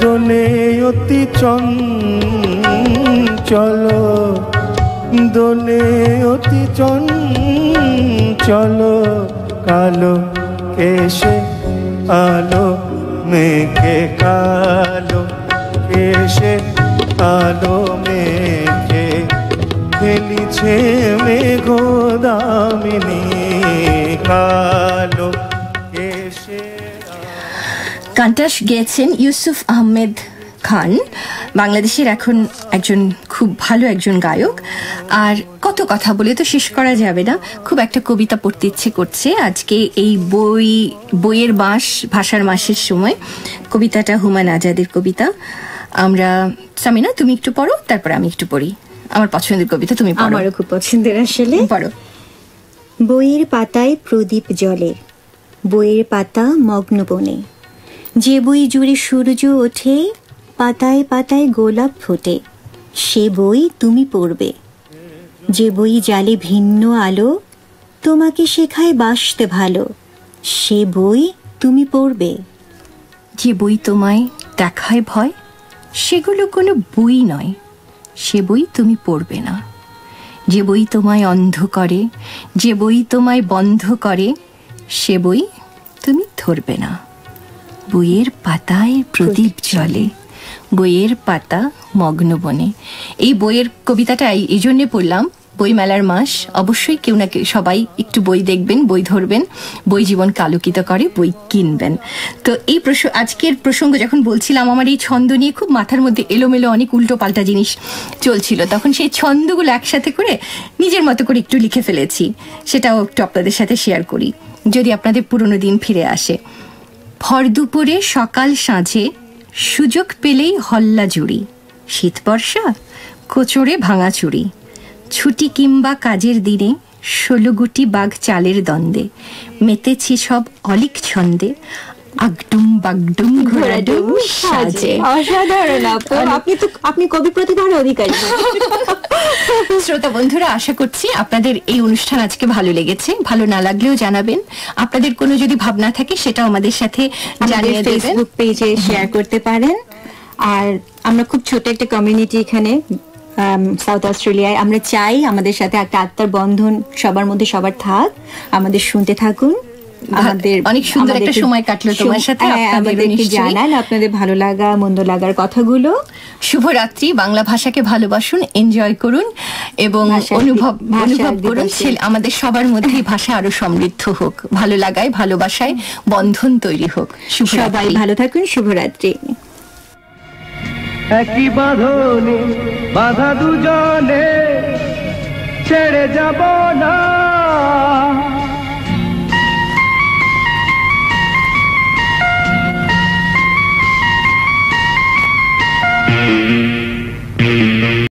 S9: দোলে অতি চঞ্চল, দোলে অতি চঞ্চল। কালো কেশে আলো মেঘে, কালো কেশে আলো মেঘে খেলিছে মেঘ দামিনী। কালো কেশে।
S2: গানটা গেয়েছেন ইউসুফ আহমেদ খান, বাংলাদেশের এখন একজন খুব ভালো একজন গায়ক। আর কত কথা বলে তো শেষ করা যাবে না, খুব একটা কবিতা পড়তে ইচ্ছে করছে আজকে এই বইয়ের মাস, ভাষার মাসের সময়। কবিতাটা হুমায়ুন আজাদের কবিতা। আমরা সামিনা, তুমি একটু পড়ো, তারপর আমি একটু পড়ি। আমার পছন্দের কবিতা, তুমি পড়ো।
S3: আমারও খুব পছন্দের আসলে।
S2: পড়ো।
S3: বইয়ের পাতায় প্রদীপ জ্বলে, বইয়ের পাতা মগ্ন বনে, যে বই জুড়ে সূর্য ওঠে, পাতায় পাতায় গোলাপ ফোটে, সে বই তুমি পড়বে। যে বই জালে ভিন্ন আলো, তোমাকে শেখায় বাসতে ভালো, সে বই তুমি পড়বে।
S2: যে বই তোমায় দেখায় ভয়, সেগুলো কোনো বই নয়, সে বই তুমি পড়বে না। যে বই তোমায় অন্ধ করে, যে বই তোমায় বন্ধ করে, সে বই তুমি ধরবে না। বইয়ের পাতায় প্রদীপ জ্বলে, বইয়ের পাতা মগ্ন বনে। এই বইয়ের কবিতাটা এই জন্যে পড়লাম, বই মেলার মাস, অবশ্যই কেউ না কেউ সবাই একটু বই দেখবেন, বই ধরবেন, বই জীবনকে আলোকিত করে, বই কিনবেন। তো এই আজকের প্রসঙ্গ যখন বলছিলাম, আমার এই ছন্দ নিয়ে খুব মাথার মধ্যে এলোমেলো অনেক উল্টো পাল্টা জিনিস চলছিল, তখন সেই ছন্দগুলো একসাথে করে নিজের মতো করে একটু লিখে ফেলেছি, সেটাও একটু আপনাদের সাথে শেয়ার করি, যদি আপনাদের পুরনো দিন ফিরে আসে। ভর দুপুরে সকাল সাঁঝে সুযোগ পেলেই হল্লা জুড়ি, শীত বর্ষা কোচরে ভাঙাচুরি, ছুটি কিংবা কাজের দিনে 16 গুটি বাঘ চালের দ্বন্দ্বে, মেতেছি সব অলিক ছন্দে, আগডুম বাগডুম ঘোড়াডুম সাজে।
S3: অসাধারণ আপু, আপনি কবি প্রতিভার অধিকারী।
S2: শ্রোতা বন্ধুরা, আশা করছি আপনাদের এই অনুষ্ঠান আজকে ভালো লেগেছে। ভালো না লাগলেও জানাবেন। আপনাদের কোনো যদি ভাবনা থাকে সেটাও আমাদের সাথে জানিয়ে দেবেন,
S3: ফেসবুক পেজে শেয়ার করতে পারেন। আর আমরা খুব ছোট একটা কমিউনিটি এখানে সাউথ অস্ট্রেলিয়ায়। আমরা চাই আমাদের সাথে একটা আত্মার বন্ধন সবার মধ্যে সবার থাক, আমাদের শুনতে থাকুন। আমাদের
S2: অনেক সুন্দর একটা সময় কাটলো তোমার সাথে।
S3: আপনাদেরকে জানান আপনাদের ভালো লাগা মন্দ লাগার কথাগুলো।
S2: শুভরাত্রি। বাংলা ভাষাকে ভালোবাসুন, এনজয় করুন এবং অনুভব করুন আমাদের সবার মধ্যে ভাষা আরো সমৃদ্ধ হোক, ভালো লাগায় ভালোবাসায় বন্ধন তৈরি হোক।
S3: সবাই ভালো থাকুন। শুভরাত্রি।
S9: একই বাঁধনে বাঁধা দুজনে, ছেড়ে যাব না।